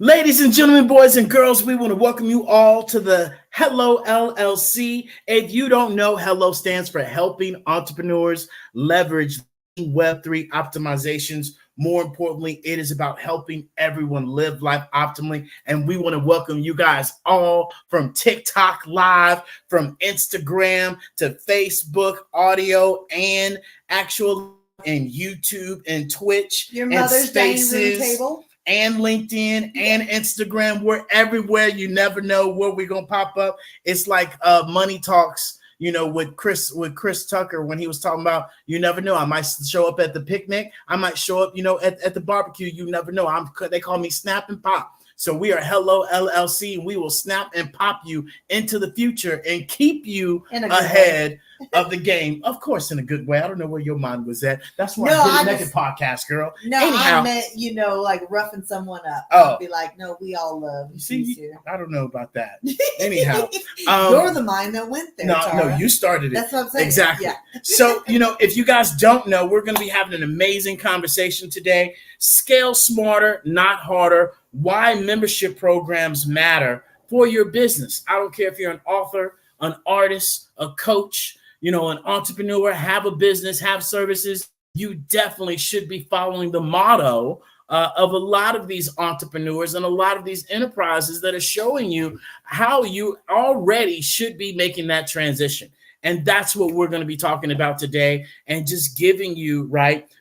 Ladies and gentlemen, boys and girls, we want to welcome you all to the Hello LLC. If you don't know, Hello stands for Helping Entrepreneurs Leverage Web3 Optimizations. More importantly, it is about helping everyone live life optimally. And we want to welcome you guys all from TikTok Live, from Instagram to Facebook, audio and actual, and YouTube and Twitch. Your and mother's Spaces. dining room table. And LinkedIn and Instagram. We're everywhere. You never know where we're gonna pop up. It's like Money Talks, with Chris Tucker when he was talking about you never know. I might show up at the picnic. I might show up, at the barbecue. You never know. They call me Snap and Pop. So we are Hello LLC, and we will snap and pop you into the future and keep you ahead of the game. Of course, in a good way. I don't know where your mind was at. That's why I did a naked podcast, girl. No, anyhow, I meant, like roughing someone up. Oh. I'd be like, no, we all love you. See, I don't know about that. Anyhow. You're the mind that went there, Tara. No, you started it. That's what I'm saying. Exactly. Yeah. So, if you guys don't know, we're going to be having an amazing conversation today. Scale smarter, not harder. Why membership programs matter for your business. I don't care if you're an author, an artist, a coach, an entrepreneur, have a business, have services. You definitely should be following the motto of a lot of these entrepreneurs and a lot of these enterprises that are showing you how you already should be making that transition. And that's what we're going to be talking about today, and just giving you,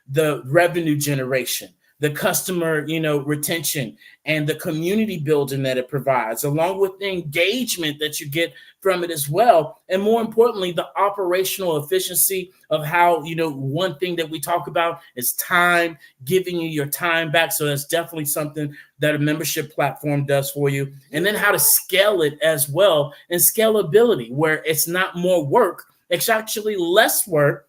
the revenue generation, the customer, retention, and the community building that it provides, along with the engagement that you get from it as well. And more importantly, the operational efficiency of how, one thing that we talk about is time, giving you your time back. So that's definitely something that a membership platform does for you. And then how to scale it as well, and scalability, where it's not more work, it's actually less work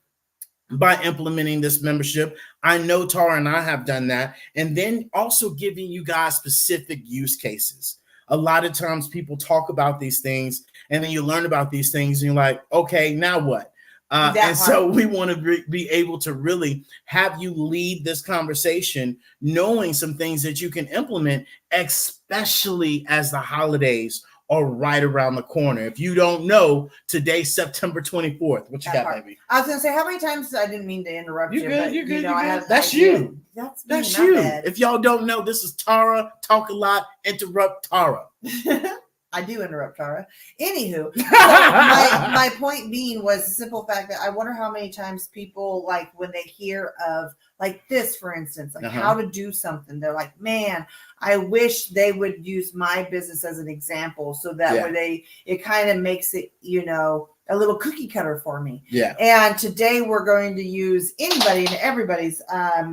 by implementing this membership. I know Tara and I have done that. And then also giving you guys specific use cases. A lot of times people talk about these things, and then you learn about these things and you're like, okay, now what? So we want to be able to really have you lead this conversation, knowing some things that you can implement, especially as the holidays are right around the corner. If you don't know, today's September 24th. What you got, baby? I was going to say, how many times, I didn't mean to interrupt you. You're good. That's you. That's you. If y'all don't know, this is Tara, talk a lot, interrupt Tara. I do interrupt Tara. Anywho, so my point being was the simple fact that I wonder how many times people, when they hear of this, for instance, how to do something, they're like, man, I wish they would use my business as an example, so that way it kind of makes it, a little cookie cutter for me. Yeah. And today we're going to use anybody and everybody's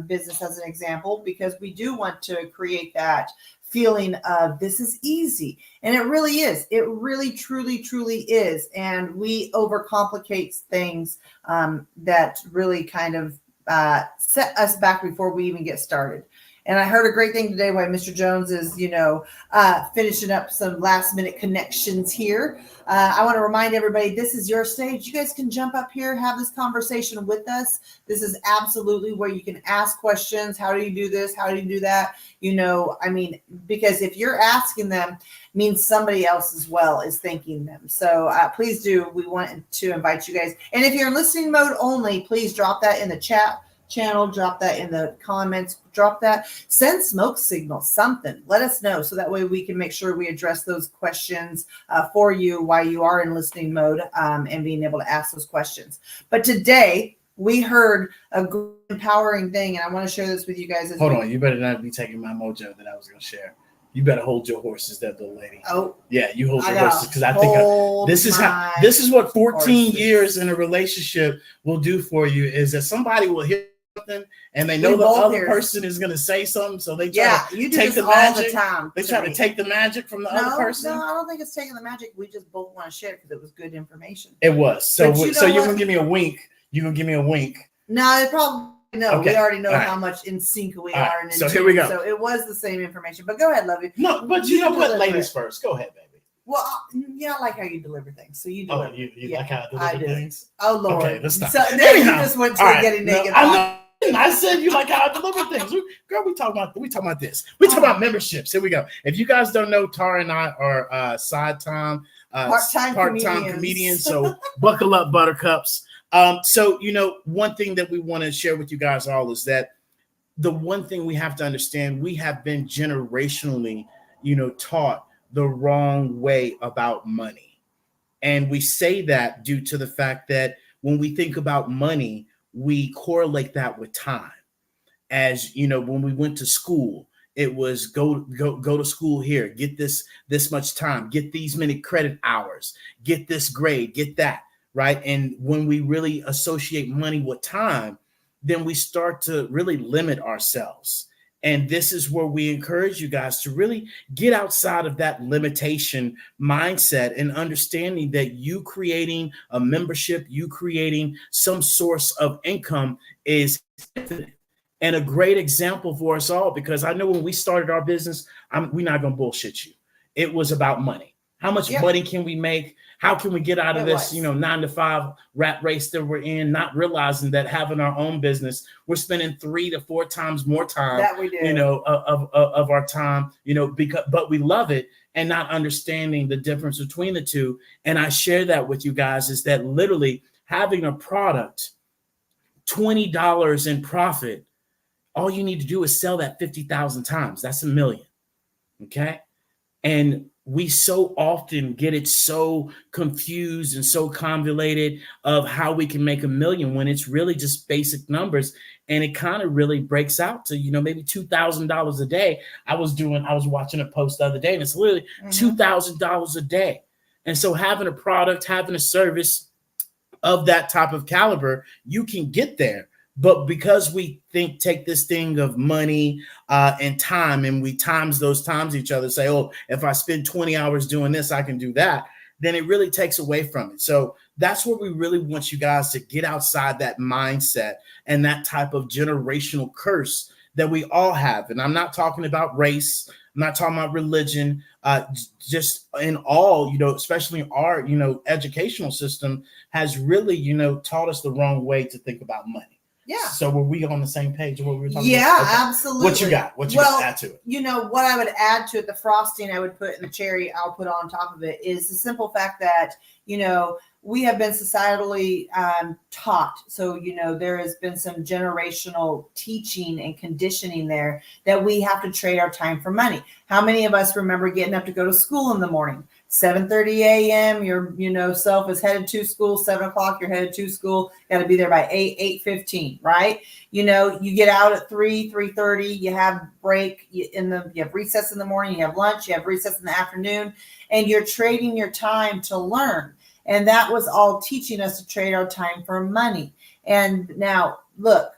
business as an example, because we do want to create that feeling of this is easy. And it really is. It really, truly, truly is. And we overcomplicate things that really kind of set us back before we even get started. And I heard a great thing today while Mr. Jones is, finishing up some last minute connections here. I want to remind everybody, this is your stage. You guys can jump up here, have this conversation with us. This is absolutely where you can ask questions. How do you do this? How do you do that? Because if you're asking them, means somebody else as well is thanking them. So please do. We want to invite you guys. And if you're in listening mode only, please drop that in the chat channel, drop that in the comments, send smoke signals, something. Let us know, so that way we can make sure we address those questions for you while you are in listening mode, and being able to ask those questions. But today we heard a good, empowering thing, and I want to share this with you guys. Hold on, you better not be taking my mojo that I was going to share. You better hold your horses, that little lady. Oh, yeah, you hold your horses, because I think this is what 14 years in a relationship will do for you, is that somebody will hear something and they know the other person is going to say something, so they try to take the magic. They try to take the magic from the other person. No, I don't think it's taking the magic. We just both want to share it because it was good information. It was. So you're going to give me a wink. You're going to give me a wink. No, it probably. No, okay. We already know how much in sync we are. And so here we go. So it was the same information. But go ahead, Lovey. No, but you know what? Ladies first. Go ahead, baby. Well, I like how you deliver things. So you do. You like how I deliver things? Oh, Lord. Okay, let's stop. So then you just went to getting naked. didn't I said you like how I deliver things. Girl, we talking about this. We talking about memberships. Here we go. If you guys don't know, Tara and I are part-time comedians. So buckle up, buttercups. So one thing that we want to share with you guys all is that the one thing we have to understand, we have been generationally, taught the wrong way about money. And we say that due to the fact that when we think about money, we correlate that with time. As when we went to school, it was go to school here, get this much time, get these many credit hours, get this grade, get that, right? And when we really associate money with time, then we start to really limit ourselves. And this is where we encourage you guys to really get outside of that limitation mindset and understanding that you creating a membership, you creating some source of income is infinite. And a great example for us all, because I know when we started our business, we're not going to bullshit you. It was about money. How much money can we make? How can we get out of this, 9-to-5 rat race that we're in, not realizing that having our own business, we're spending 3 to 4 times more time, that we do. Of our time, but we love it, and not understanding the difference between the two. And I share that with you guys is that literally having a product, $20 in profit, all you need to do is sell that 50,000 times. That's $1 million. Okay. And we so often get it so confused and so convoluted of how we can make $1 million when it's really just basic numbers. And it kind of really breaks out to, maybe $2,000 a day. I was watching a post the other day, and it's literally $2,000 a day. And so having a product, having a service of that type of caliber, you can get there. But because we take this thing of money and time, and we times each other, say, oh, if I spend 20 hours doing this, I can do that, then it really takes away from it. So that's where we really want you guys to get outside that mindset and that type of generational curse that we all have. And I'm not talking about race. I'm not talking about religion, just in all, especially our, educational system has really, taught us the wrong way to think about money. Yeah. So were we on the same page of what we were talking about? Yeah, okay. Absolutely. What you got? What you got to add to it? What I would add to it, the frosting I would put in the cherry I'll put on top of it is the simple fact that, we have been societally taught. So, there has been some generational teaching and conditioning there that we have to trade our time for money. How many of us remember getting up to go to school in the morning? 7:30 a.m. Your self is headed to school. 7 o'clock, you're headed to school. Got to be there by 8:15, right? You get out at 3:30. You have break you have recess in the morning. You have lunch. You have recess in the afternoon, and you're trading your time to learn. And that was all teaching us to trade our time for money. And now, look,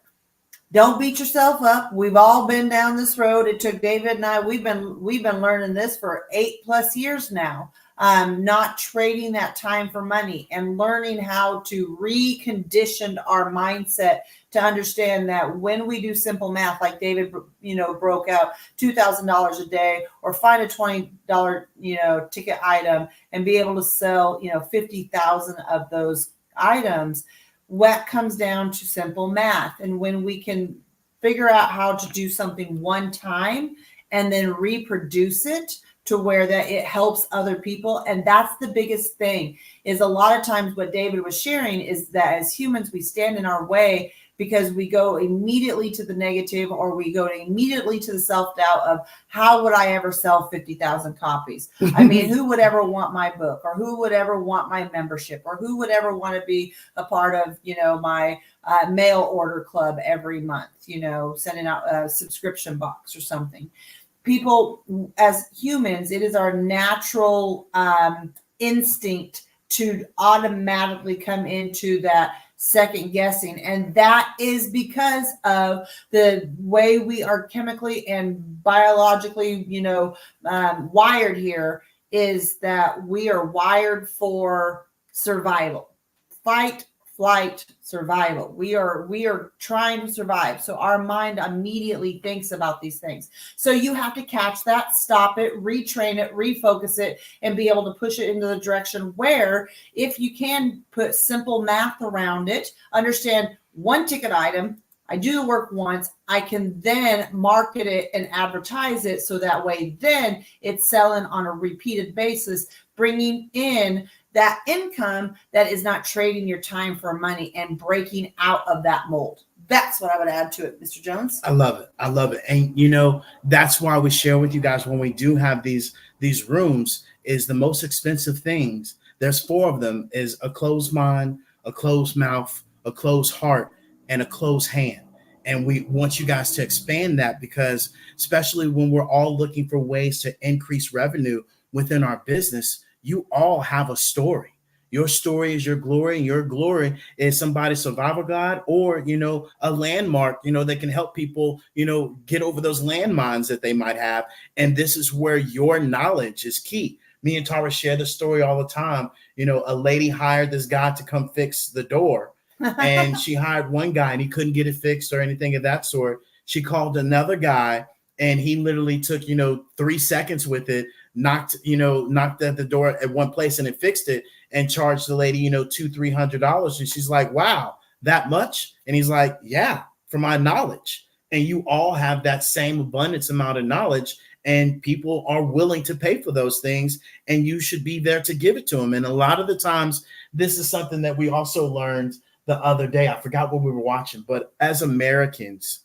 don't beat yourself up. We've all been down this road. It took David and I. We've been learning this for 8+ years now. Not trading that time for money and learning how to recondition our mindset to understand that when we do simple math, like David, broke out $2,000 a day, or find a $20, ticket item and be able to sell, 50,000 of those items. What comes down to simple math. And when we can figure out how to do something one time and then reproduce it to where that it helps other people. And that's the biggest thing, is a lot of times what David was sharing is that as humans, we stand in our way because we go immediately to the negative, or we go immediately to the self-doubt of how would I ever sell 50,000 copies? I mean, who would ever want my book, or who would ever want my membership, or who would ever want to be a part of, my mail order club every month, sending out a subscription box or something. People, as humans, it is our natural instinct to automatically come into that second guessing. And that is because of the way we are chemically and biologically, wired here, is that we are wired for survival, fight, flight, survival. We are trying to survive. So our mind immediately thinks about these things. So you have to catch that, stop it, retrain it, refocus it, and be able to push it into the direction where, if you can put simple math around it, understand one ticket item, I do the work once, I can then market it and advertise it. So that way, then it's selling on a repeated basis, bringing in that income that is not trading your time for money and breaking out of that mold. That's what I would add to it, Mr. Jones. I love it. I love it. And that's why we share with you guys when we do have these rooms is the most expensive things. There's 4 of them is a closed mind, a closed mouth, a closed heart, and a closed hand. And we want you guys to expand that because especially when we're all looking for ways to increase revenue within our business, you all have a story. Your story is your glory, and your glory is somebody's survival guide or, a landmark, that can help people, get over those landmines that they might have. And this is where your knowledge is key. Me and Tara share the story all the time. A lady hired this guy to come fix the door. And she hired one guy and he couldn't get it fixed or anything of that sort. She called another guy and he literally took, 3 seconds with it, knocked at the door at one place and it fixed it and charged the lady, $200-$300. And she's like, wow, that much? And he's like, yeah, for my knowledge. And you all have that same abundance amount of knowledge and people are willing to pay for those things and you should be there to give it to them. And a lot of the times, this is something that we also learned the other day. I forgot what we were watching, but as Americans,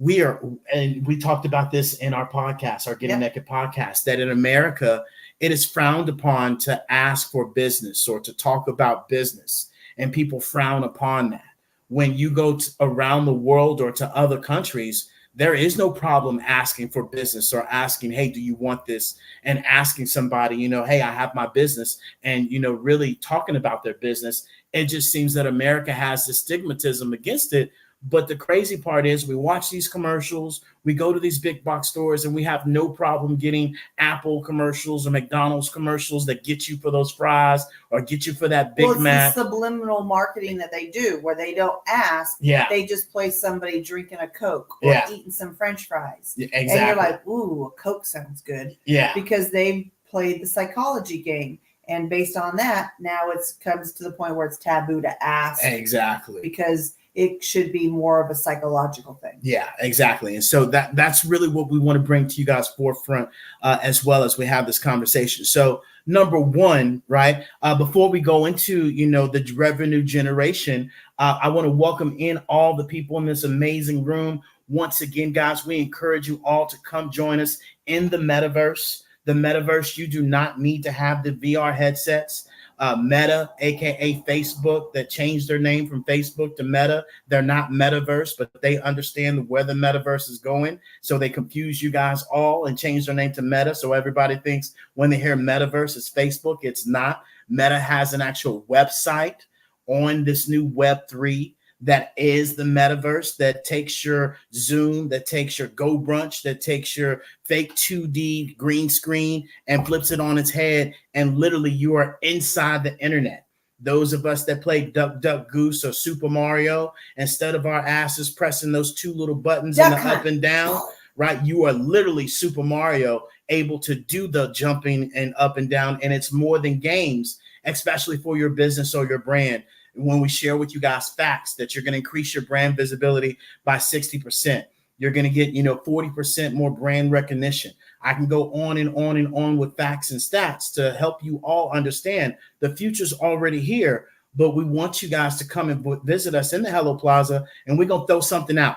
and we talked about this in our podcast, our Getting Naked podcast, that in America, it is frowned upon to ask for business or to talk about business. And people frown upon that. When you go around the world or to other countries, there is no problem asking for business or asking, hey, do you want this? And asking somebody, hey, I have my business and, really talking about their business. It just seems that America has this stigmatism against it. But the crazy part is we watch these commercials, we go to these big box stores and we have no problem getting Apple commercials or McDonald's commercials that get you for those fries or get you for that Big Mac. It's the subliminal marketing that they do where they don't ask. Yeah. They just place somebody drinking a Coke or eating some French fries. Yeah, exactly. And you're like, ooh, a Coke sounds good. Yeah. Because they've played the psychology game. And based on that, now it comes to the point where it's taboo to ask. Exactly. Because it should be more of a psychological thing. Yeah, exactly. And so that's really what we want to bring to you guys forefront as well as we have this conversation. So number one, right, before we go into, the revenue generation, I want to welcome in all the people in this amazing room. Once again, guys, we encourage you all to come join us in the Metaverse. The Metaverse, you do not need to have the VR headsets. Meta, aka Facebook, that changed their name from Facebook to Meta. They're not Metaverse, but they understand where the Metaverse is going. So they confuse you guys all and change their name to Meta. So everybody thinks when they hear Metaverse, it's Facebook. It's not. Meta has an actual website on this new Web3 that is the Metaverse, that takes your Zoom, that takes your Go Brunch, that takes your fake 2D green screen and flips it on its head. And literally you are inside the internet. Those of us that play Duck, Duck, Goose or Super Mario, instead of our asses pressing those 2 little buttons in the up and down, right? You are literally Super Mario, able to do the jumping and up and down. And it's more than games, especially for your business or your brand. When we share with you guys facts that you're going to increase your brand visibility by 60%, you're going to get, 40% more brand recognition. I can go on and on and on with facts and stats to help you all understand the future's already here, but we want you guys to come and visit us in the Hello Plaza, and we're going to throw something out.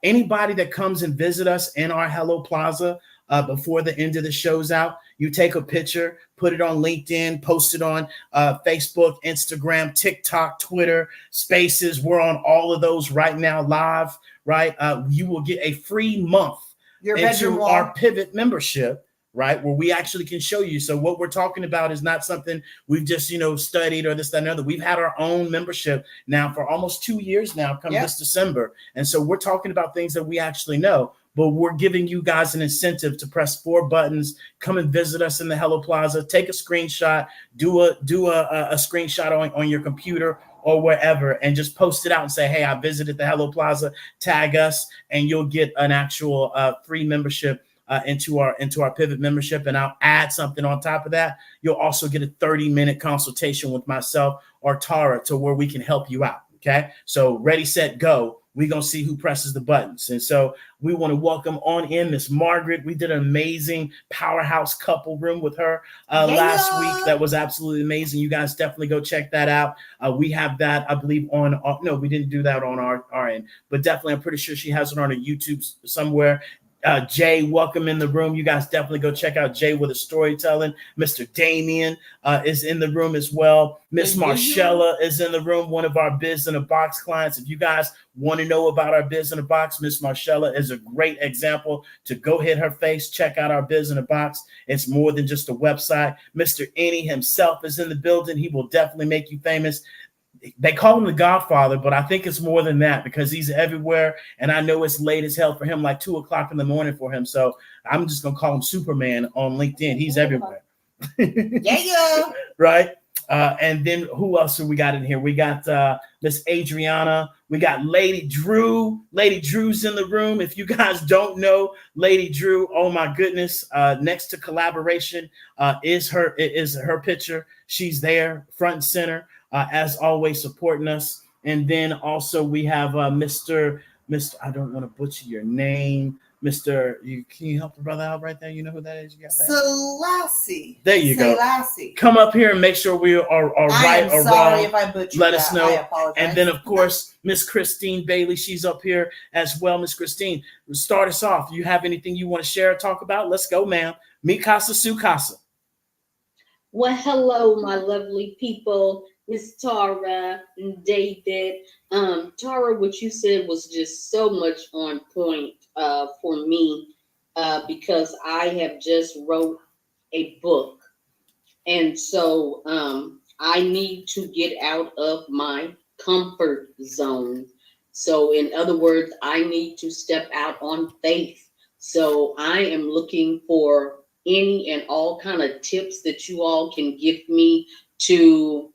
Anybody that comes and visit us in our Hello Plaza before the end of the show's out, you take a picture, put it on LinkedIn, post it on Facebook, Instagram, TikTok, Twitter, Spaces. We're on all of those right now live, right? You will get a free month into our Pivot membership, right? Where we actually can show you. So what we're talking about is not something we've just, studied or this, that, and other. We've had our own membership now for almost 2 years now, come this December. And so we're talking about things that we actually know. But we're giving you guys an incentive to press 4 buttons, come and visit us in the Hello Plaza, take a screenshot, do a screenshot on your computer or wherever, and just post it out and say, hey, I visited the Hello Plaza, tag us, and you'll get an actual free membership into our Pivot membership. And I'll add something on top of that. You'll also get a 30-minute consultation with myself or Tara to where we can help you out. Okay, so ready, set, go. we're going to see who presses the buttons. And so we want to welcome on in Miss Margaret. We did an amazing powerhouse couple room with her last week. That was absolutely amazing. You guys definitely go check that out. We have that, I believe, on no, we didn't do that on our end, but definitely I'm pretty sure she has it on her YouTube somewhere. Jay, welcome in the room. You guys definitely go check out Jay with a storytelling. Mr. Damien is in the room as well. Miss Marcella is in the room, one of our Biz in a Box clients. If you guys want to know about our Biz in a Box, Miss Marcella is a great example to go hit her face. Check out our Biz in a Box. It's more than just a website. Mr. Annie himself is in the building. He will definitely make you famous. They call him the Godfather, but I think it's more than that because he's everywhere. And I know it's late as hell for him, like 2 o'clock in the morning for him. So I'm just going to call him Superman on LinkedIn. He's everywhere. Yeah. Right. And then who else have we got in here? We got Miss Adriana. We got Lady Drew. Lady Drew's in the room. If you guys don't know Lady Drew, oh my goodness. Next to collaboration is her picture. She's there front and center. As always, supporting us. And then also we have Mr. I don't want to butcher your name. Can you help the brother out right there? You know who that is? You got that? Selassie. There you go. Selassie. Come up here and make sure we are right or wrong. If I butchered Let us know. I apologize. And then, of course, Miss Christine Bailey, she's up here as well. Miss Christine, start us off. You have anything you want to share or talk about? Let's go, ma'am. Mi casa, su casa. Well, hello, my lovely people. Miss Tara and David. Tara, what you said was just so much on point for me because I have just wrote a book. And so I need to get out of my comfort zone. So in other words, I need to step out on faith. So I am looking for any and all kind of tips that you all can give me to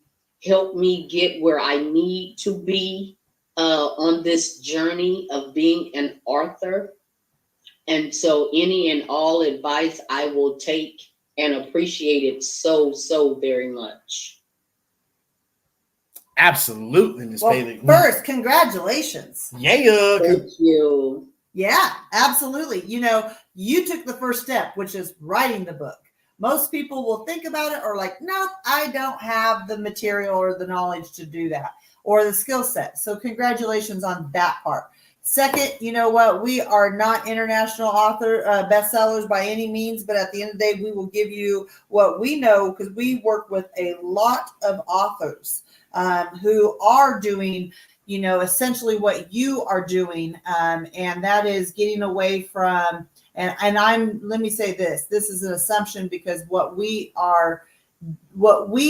help me get where I need to be on this journey of being an author. And so any and all advice I will take and appreciate it so, so very much. Absolutely, Miss Bailey. First, congratulations. Yeah. Thank you. Yeah, absolutely. You know, you took the first step, which is writing the book. Most people will think about it or like, nope, I don't have the material or the knowledge to do that or the skill set. So congratulations on that part. Second, you know what? We are not international author bestsellers by any means, but at the end of the day, we will give you what we know because we work with a lot of authors who are doing, you know, essentially what you are doing. And that is getting away from, let me say this is an assumption because what we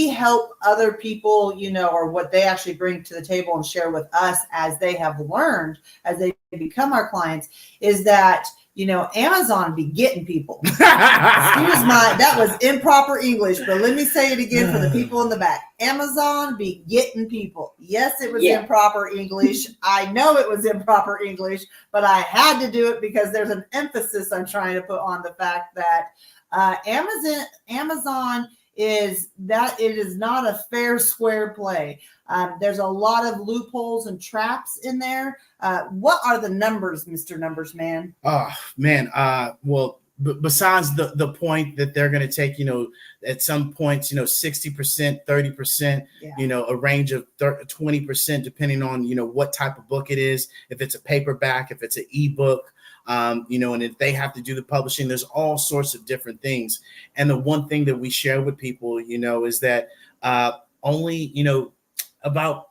help other people, you know, or what they actually bring to the table and share with us as they have learned, as they become our clients, is that, you know, Amazon be getting people. Excuse that was improper English, but let me say it again for the people in the back. Amazon be getting people. Yes, it was improper English. I know it was improper English, but I had to do it because there's an emphasis I'm trying to put on the fact that Amazon is that it is not a fair, square play. There's a lot of loopholes and traps in there. What are the numbers, Mr. Numbers Man? Oh, man. Well, besides the point that they're going to take, you know, at some points, you know, 60%, 30%, you know, a range of 20%, depending on, you know, what type of book it is, if it's a paperback, if it's an ebook. You know, and if they have to do the publishing, there's all sorts of different things. And the one thing that we share with people, you know, is that only, you know, about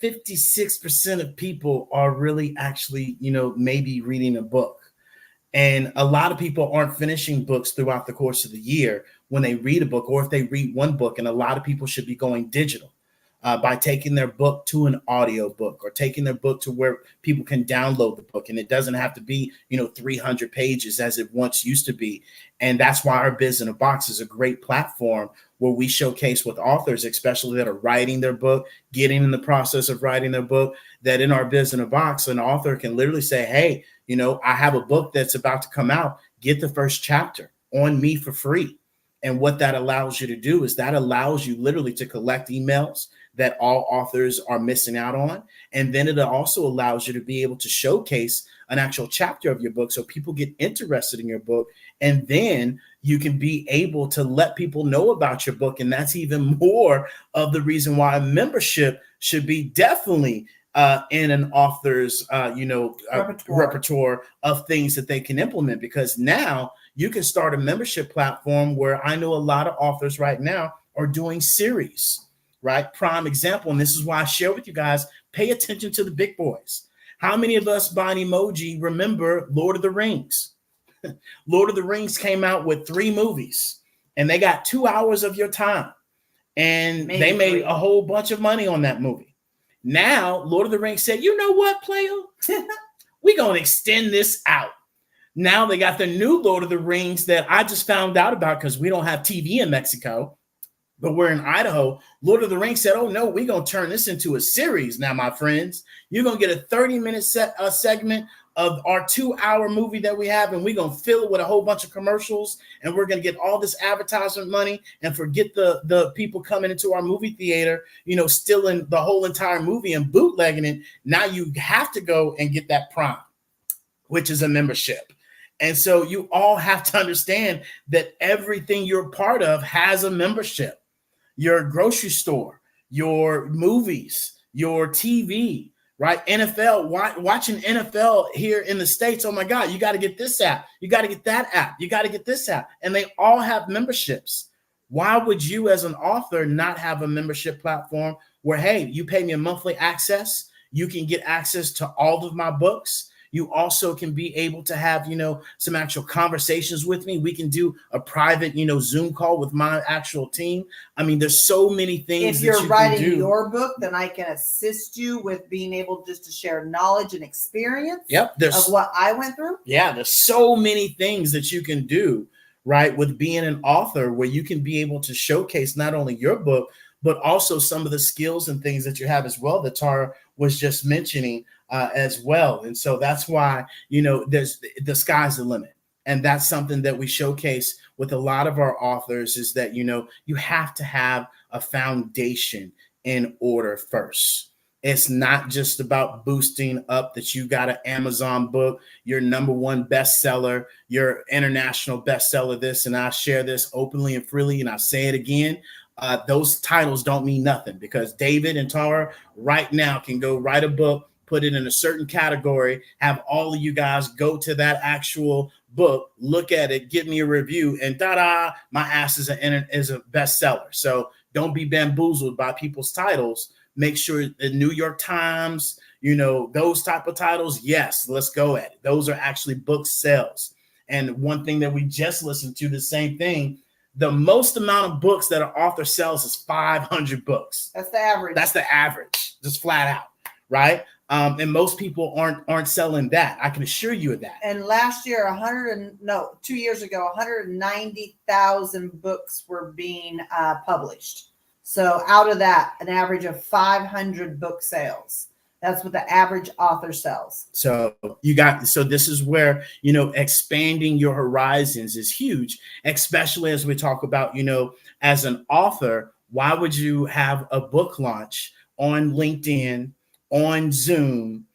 56% of people are really actually, you know, maybe reading a book. And a lot of people aren't finishing books throughout the course of the year when they read a book, or if they read one book. And a lot of people should be going digital. By taking their book to an audio book or taking their book to where people can download the book. And it doesn't have to be, you know, 300 pages as it once used to be. And that's why our Biz in a Box is a great platform where we showcase with authors, especially that are writing their book, getting in the process of writing their book, that in our Biz in a Box, an author can literally say, hey, you know, I have a book that's about to come out. Get the first chapter on me for free. And what that allows you to do is that allows you literally to collect emails. that all authors are missing out on. And then it also allows you to be able to showcase an actual chapter of your book so people get interested in your book. And then you can be able to let people know about your book. And that's even more of the reason why membership should be definitely in an author's, repertoire of things that they can implement, because now you can start a membership platform where I know a lot of authors right now are doing series, right? Prime example. And this is why I share with you guys, pay attention to the big boys. How many of us by an emoji remember Lord of the Rings? Lord of the Rings came out with 3 movies and they got 2 hours of your time, and Maybe they made 3. a whole bunch of money on that movie. Now, Lord of the Rings said, you know what, player? We're going to extend this out. Now they got the new Lord of the Rings that I just found out about because we don't have TV in Mexico, but we're in Idaho. Lord of the Rings said, oh, no, we're going to turn this into a series now, my friends. You're going to get a 30-minute segment of our 2-hour movie that we have, and we're going to fill it with a whole bunch of commercials, and we're going to get all this advertisement money and forget the people coming into our movie theater, stealing the whole entire movie and bootlegging it. Now you have to go and get that Prime, which is a membership. And so you all have to understand that everything you're part of has a membership. Your grocery store, your movies, your TV, right? NFL, watching NFL here in the States. Oh my God, you got to get this app. You got to get that app. You got to get this app. And they all have memberships. Why would you as an author not have a membership platform where, hey, you pay me a monthly access. You can get access to all of my books. You also can be able to have, some actual conversations with me. We can do a private, Zoom call with my actual team. I mean, there's so many things. If you're writing your book, then I can assist you with being able just to share knowledge and experience of what I went through. Yeah, there's so many things that you can do, right, with being an author, where you can be able to showcase not only your book, but also some of the skills and things that you have as well that Tara was just mentioning as well. And so that's why, there's the sky's the limit. And that's something that we showcase with a lot of our authors, is that, you have to have a foundation in order first. It's not just about boosting up that you got an Amazon book, your #1 bestseller, your international bestseller, this, and I share this openly and freely, and I say it again. Those titles don't mean nothing, because David and Tara right now can go write a book, put it in a certain category, have all of you guys go to that actual book, look at it, give me a review, and my ass is a bestseller. So don't be bamboozled by people's titles. Make sure the New York Times, those type of titles, yes, let's go at it. Those are actually book sales. And one thing that we just listened to, the same thing, the most amount of books that an author sells is 500 books. That's the average. That's the average, just flat out, right? And most people aren't selling that. I can assure you of that. And last year, 2 years ago, 190,000 books were being published. So out of that, an average of 500 book sales. That's what the average author sells. So this is where, expanding your horizons is huge, especially as we talk about, as an author, why would you have a book launch on LinkedIn, on Zoom,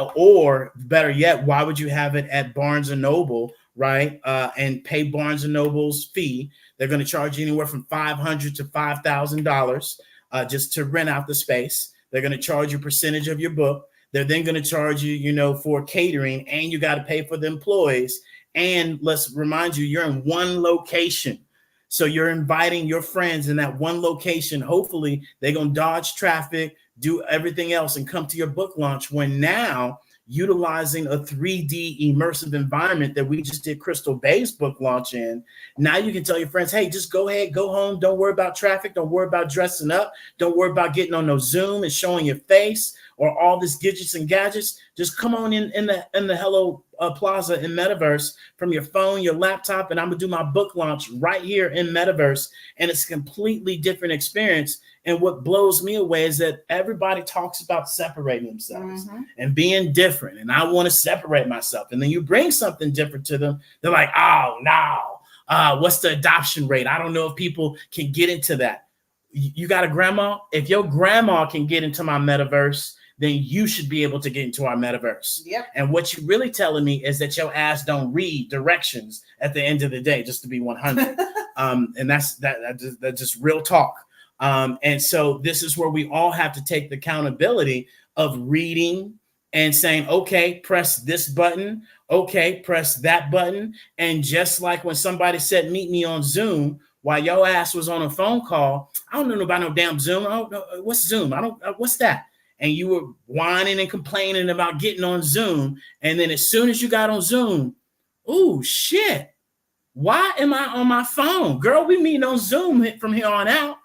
or better yet, why would you have it at Barnes & Noble, right? And pay Barnes & Noble's fee. They're going to charge you anywhere from $500 to $5,000 just to rent out the space. They're going to charge you a percentage of your book. They're then going to charge you, for catering, and you got to pay for the employees. And let's remind you, you're in one location. So you're inviting your friends in that one location. Hopefully they're going to dodge traffic, do everything else, and come to your book launch, when now utilizing a 3D immersive environment that we just did Crystal Bay's book launch in. Now you can tell your friends, hey, just go ahead, go home. Don't worry about traffic. Don't worry about dressing up. Don't worry about getting on no Zoom and showing your face or all this gadgets and gadgets. Just come on in the Hello Plaza in Metaverse from your phone, your laptop, and I'm gonna do my book launch right here in Metaverse. And it's a completely different experience. And what blows me away is that everybody talks about separating themselves and being different. And I want to separate myself. And then you bring something different to them. They're like, oh, no. What's the adoption rate? I don't know if people can get into that. You got a grandma? If your grandma can get into my metaverse, then you should be able to get into our metaverse. Yep. And what you're really telling me is that your ass don't read directions at the end of the day, just to be 100. And that's just real talk. And so this is where we all have to take the accountability of reading and saying, okay, press this button. Okay, press that button. And just like when somebody said, meet me on Zoom, while your ass was on a phone call, I don't know about no damn Zoom. I don't know what's Zoom. I don't. What's that? And you were whining and complaining about getting on Zoom. And then as soon as you got on Zoom, oh shit, why am I on my phone? Girl, we meeting on Zoom from here on out.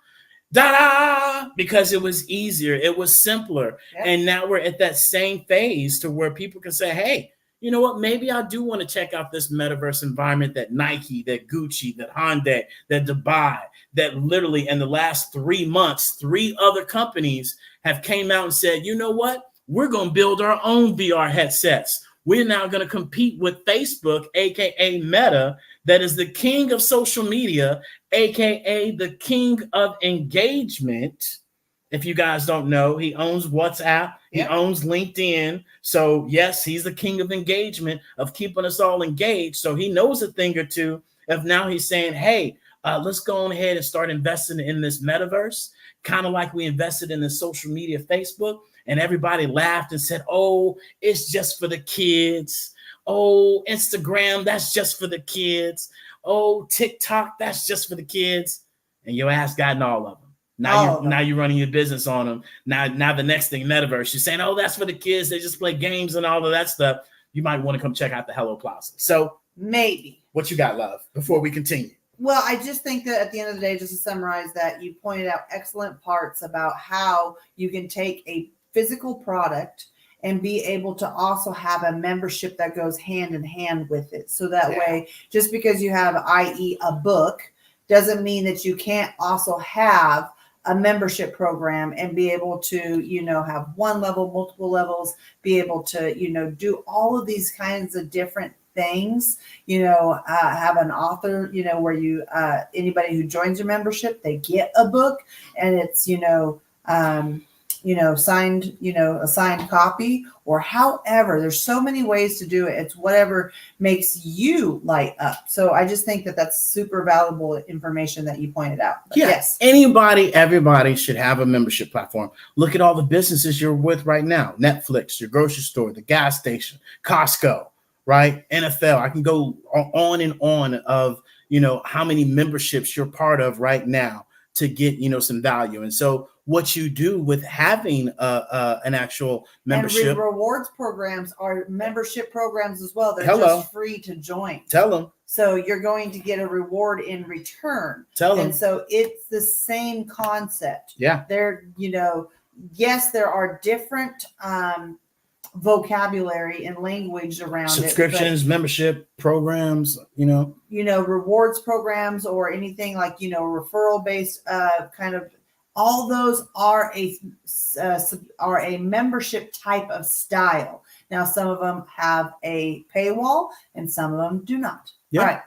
Da-da! Because it was easier. It was simpler. Yep. And now we're at that same phase to where people can say, hey, you know what? Maybe I do want to check out this metaverse environment that Nike, that Gucci, that Hyundai, that Dubai, that literally in the last 3 months, 3 other companies have came out and said, you know what? We're going to build our own VR headsets. We're now going to compete with Facebook, aka Meta, that is the king of social media, aka the king of engagement. If you guys don't know, he owns WhatsApp, he owns LinkedIn. So yes, he's the king of engagement, of keeping us all engaged. So he knows a thing or two. If now he's saying, hey, let's go on ahead and start investing in this metaverse, kind of like we invested in the social media Facebook. And everybody laughed and said, oh, it's just for the kids. Oh, Instagram, that's just for the kids. Oh, TikTok, that's just for the kids. And your ass gotten all of them. Now you're running your business on them. Now the next thing, metaverse, you're saying, oh, that's for the kids. They just play games and all of that stuff. You might want to come check out the Hello Plaza. So maybe. What you got, love, before we continue? Well, I just think that at the end of the day, just to summarize that, you pointed out excellent parts about how you can take a physical product and be able to also have a membership that goes hand in hand with it. So that way, just because you have, i.e., a book, doesn't mean that you can't also have a membership program and be able to, have one level, multiple levels, be able to, do all of these kinds of different things, have an author, where you, anybody who joins your membership, they get a book and it's, signed, a signed copy, or however, there's so many ways to do it. It's whatever makes you light up. So I just think that that's super valuable information that you pointed out. But yes. Everybody should have a membership platform. Look at all the businesses you're with right now. Netflix, your grocery store, the gas station, Costco, right? NFL. I can go on and on of, how many memberships you're part of right now to get, some value. And so what you do with having an actual membership. And rewards programs are membership programs as well. They're just free to join. Tell them. So you're going to get a reward in return. Tell them. And so it's the same concept. Yeah. There, yes, there are different vocabulary and language around subscriptions, membership programs, rewards programs or anything like, referral based kind of. All those are a membership type of style. Now, some of them have a paywall and some of them do not. Yeah. All right.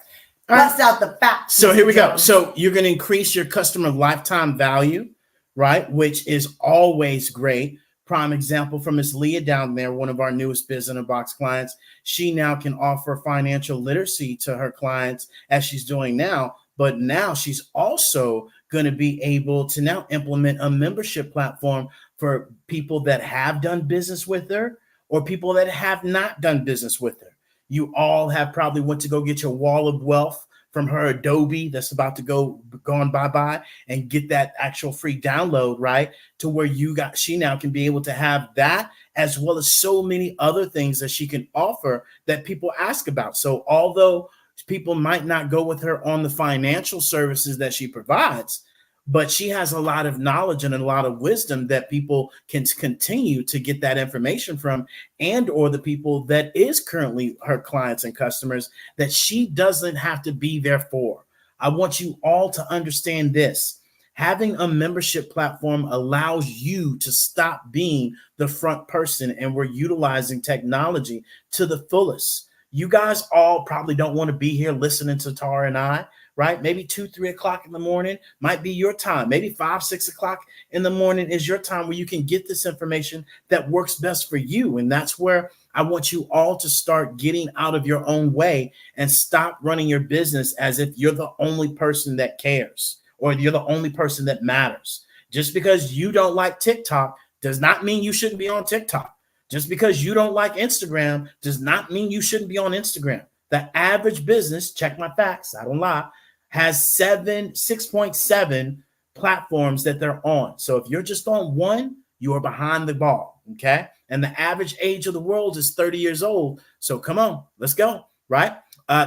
Bust out the facts. So here we go. So you're going to increase your customer lifetime value, right? Which is always great. Prime example from Miss Leah down there, one of our newest Biz in a Box clients. She now can offer financial literacy to her clients as she's doing now. But now she's also going to be able to now implement a membership platform for people that have done business with her or people that have not done business with her. You all have probably went to go get your wall of wealth from her Adobe that's about to go on bye-bye and get that actual free download, right? To where she now can be able to have that as well as so many other things that she can offer that people ask about. So although people might not go with her on the financial services that she provides, but she has a lot of knowledge and a lot of wisdom that people can continue to get that information from, and or the people that is currently her clients and customers that she doesn't have to be there for. I want you all to understand this. Having a membership platform allows you to stop being the front person, and we're utilizing technology to the fullest. You guys all probably don't want to be here listening to Tara and I, right? Maybe 2, 3 o'clock in the morning might be your time. Maybe 5, 6 o'clock in the morning is your time where you can get this information that works best for you. And that's where I want you all to start getting out of your own way and stop running your business as if you're the only person that cares or you're the only person that matters. Just because you don't like TikTok does not mean you shouldn't be on TikTok. Just because you don't like Instagram does not mean you shouldn't be on Instagram. The average business, check my facts, I don't lie, has 6.7 platforms that they're on. So if you're just on one, you are behind the ball, okay? And the average age of the world is 30 years old. So come on, let's go, right?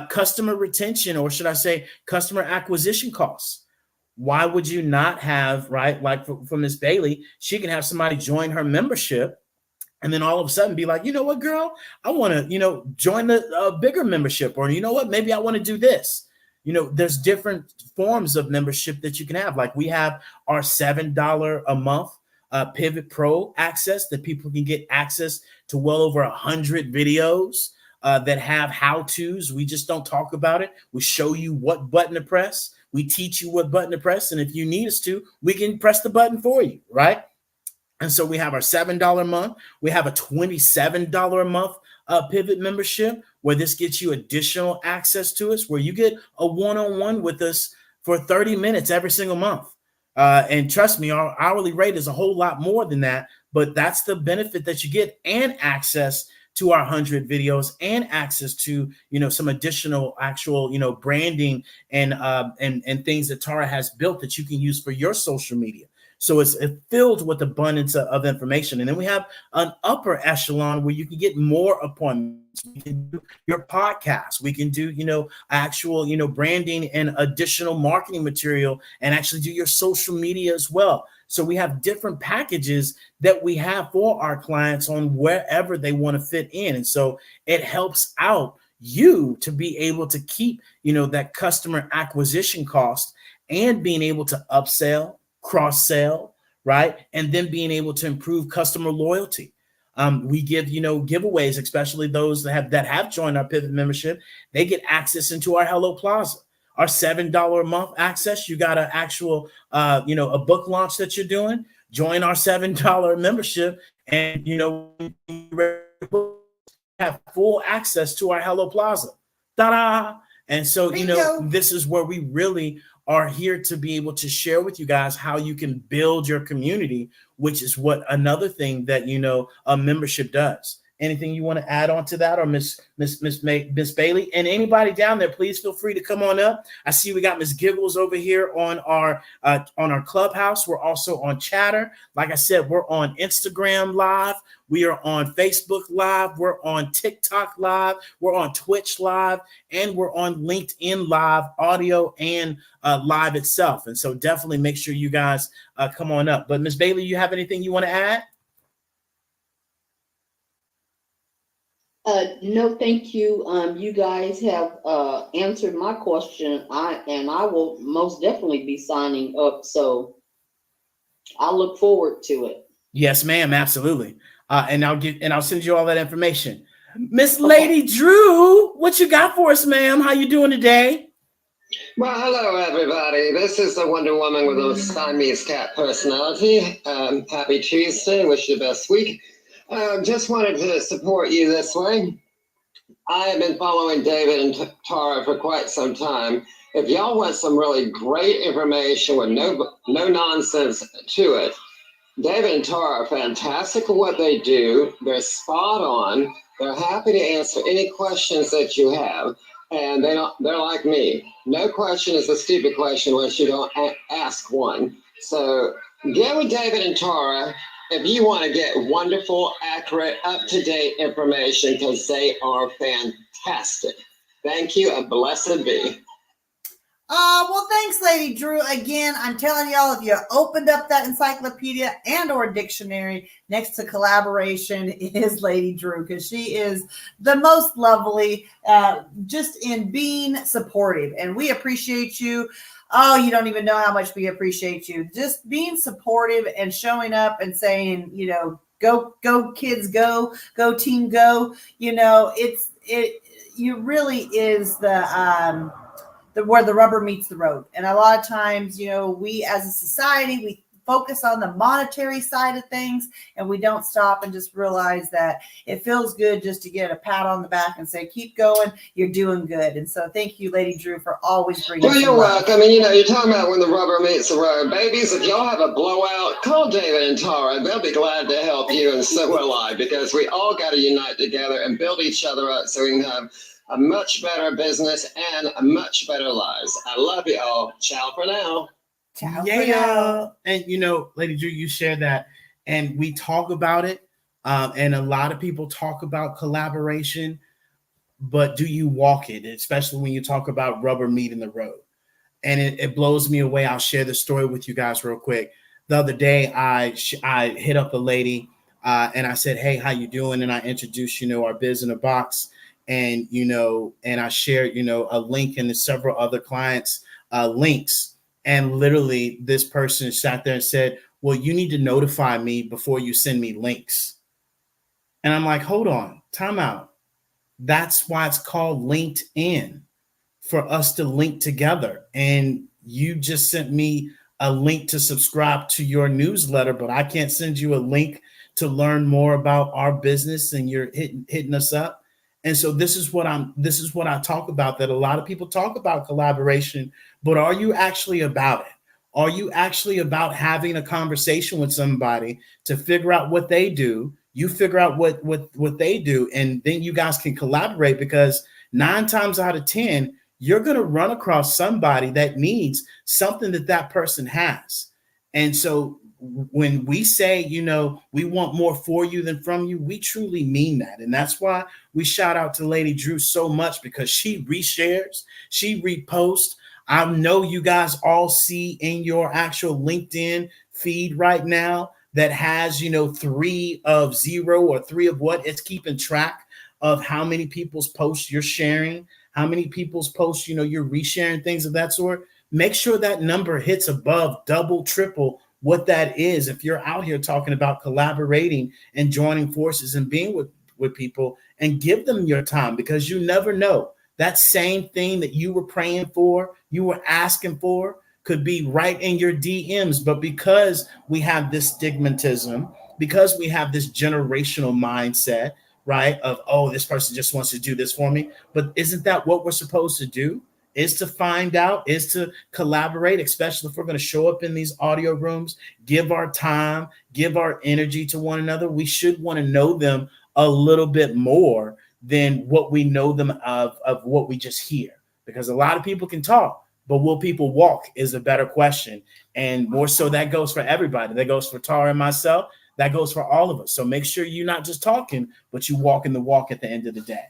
Customer retention, or should I say customer acquisition costs. Why would you not have, right? Like for Miss Bailey, she can have somebody join her membership and then all of a sudden be like, you know what, girl, I want to, join the bigger membership, or you know what, maybe I want to do this. There's different forms of membership that you can have. Like we have our $7 a month Pivot Pro access that people can get access to well over 100 videos that have how-tos. We just don't talk about it. We show you what button to press. We teach you what button to press. And if you need us to, we can press the button for you, right? And so we have our $7 a month. We have a $27 a month Pivot membership, where this gets you additional access to us, where you get a one-on-one with us for 30 minutes every single month. And trust me, our hourly rate is a whole lot more than that, but that's the benefit that you get, and access to our 100 videos, and access to, some additional actual, branding and things that Tara has built that you can use for your social media. So it's filled with abundance of information. And then we have an upper echelon where you can get more appointments. We can do your podcast. We can do, actual, branding and additional marketing material, and actually do your social media as well. So we have different packages that we have for our clients on wherever they want to fit in. And so it helps out you to be able to keep, that customer acquisition cost, and being able to upsell, cross-sell, right? And then being able to improve customer loyalty. We give, giveaways, especially those that have joined our Pivot membership. They get access into our Hello Plaza. Our $7 a month access, you got an actual, a book launch that you're doing. Join our $7 membership, and, have full access to our Hello Plaza. Ta-da! And so, this is where we really are here to be able to share with you guys how you can build your community, which is what another thing that, a membership does. Anything you want to add on to that, or Miss Bailey? And anybody down there, please feel free to come on up. I see we got Miss Giggles over here on our Clubhouse. We're also on Chatter. Like I said, we're on Instagram Live. We are on Facebook Live. We're on TikTok Live. We're on Twitch Live, and we're on LinkedIn Live, audio and live itself. And so definitely make sure you guys come on up. But Miss Bailey, you have anything you want to add? No, thank you. You guys have answered my question. I will most definitely be signing up. So I look forward to it. Yes, ma'am. Absolutely. And I'll send you all that information. Miss Lady Drew, what you got for us, ma'am? How you doing today? Well, hello, everybody. This is the Wonder Woman with a Siamese cat personality. Happy Tuesday. Wish you the best week. Just wanted to support you this way. I have been following David and Tara for quite some time. If y'all want some really great information with no nonsense to it, David and Tara are fantastic at what they do. They're spot on. They're happy to answer any questions that you have. And they're like me. No question is a stupid question unless you don't ask one. So get with David and Tara if you want to get wonderful, accurate, up-to-date information, because they are fantastic. Thank you, and blessed be. Well, thanks, Lady Drew. Again, I'm telling y'all, if you opened up that encyclopedia and or dictionary next to collaboration is Lady Drew, because she is the most lovely, just in being supportive. And we appreciate you. Oh, you don't even know how much we appreciate you. Just being supportive and showing up and saying, go kids, go team, go. You really is the where the rubber meets the road. And a lot of times, we as a society, we focus on the monetary side of things, and we don't stop and just realize that it feels good just to get a pat on the back and say, keep going, you're doing good. And so thank you, Lady Drew, for always bringing Well, you're welcome. And you're talking about when the rubber meets the road. Babies, if y'all have a blowout, call David and Tara. They'll be glad to help you, and so will I, because we all got to unite together and build each other up so we can have a much better business and a much better lives. I love you all. Ciao for now. Ciao. Yeah. And Lady Drew, you share that, and we talk about it. And a lot of people talk about collaboration, but do you walk it? Especially when you talk about rubber meeting the road. And it blows me away. I'll share the story with you guys real quick. The other day, I hit up a lady and I said, hey, how you doing? And I introduced, our Biz in a Box. And, and I shared, a link and several other clients' links. And literally this person sat there and said, well, you need to notify me before you send me links. And I'm like, hold on, time out. That's why it's called LinkedIn, for us to link together. And you just sent me a link to subscribe to your newsletter, but I can't send you a link to learn more about our business, and you're hitting us up. And so this is what I talk about, that a lot of people talk about collaboration, but are you actually about it? Are you actually about having a conversation with somebody to figure out what they do? You figure out what they do, and then you guys can collaborate, because 9 times out of 10, you're going to run across somebody that needs something that person has. And so when we say, we want more for you than from you, we truly mean that. And that's why we shout out to Lady Drew so much, because she reshares, she reposts. I know you guys all see in your actual LinkedIn feed right now that has, 3 of 0 or 3 of what. It's keeping track of how many people's posts you're sharing, how many people's posts, you're resharing, things of that sort. Make sure that number hits above, double, triple what that is. If you're out here talking about collaborating and joining forces and being with people, and give them your time, because you never know. That same thing that you were praying for, you were asking for, could be right in your DMs. But because we have this stigmatism, because we have this generational mindset, right, of, oh, this person just wants to do this for me. But isn't that what we're supposed to do? Is to find out, is to collaborate, especially if we're going to show up in these audio rooms, give our time, give our energy to one another. We should want to know them a little bit more than what we know them of what we just hear. Because a lot of people can talk, but will people walk is a better question. And more so, that goes for everybody. That goes for Tara and myself. That goes for all of us. So make sure you're not just talking, but you walking the walk at the end of the day.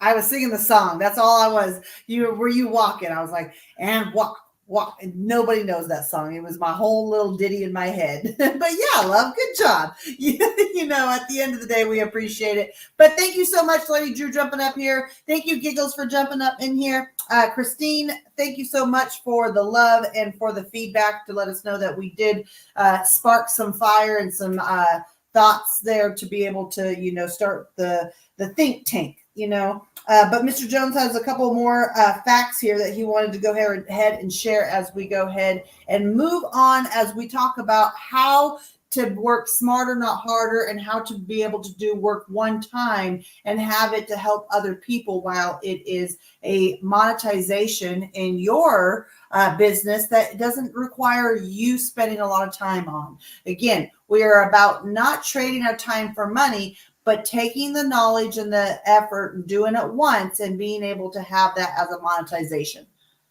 I was singing the song. That's all I was. Were you walking? I was like, and walk. And nobody knows that song. It was my whole little ditty in my head. But yeah, love, good job. At the end of the day, we appreciate it. But thank you so much, Lady Drew, jumping up here. Thank you, Giggles, for jumping up in here. Christine, thank you so much for the love and for the feedback to let us know that we did spark some fire and some thoughts there to be able to, start the think tank. But Mr. Jones has a couple more facts here that he wanted to go ahead and share as we go ahead and move on, as we talk about how to work smarter, not harder, and how to be able to do work one time and have it to help other people, while it is a monetization in your business that doesn't require you spending a lot of time on. Again, we are about not trading our time for money, but taking the knowledge and the effort and doing it once and being able to have that as a monetization.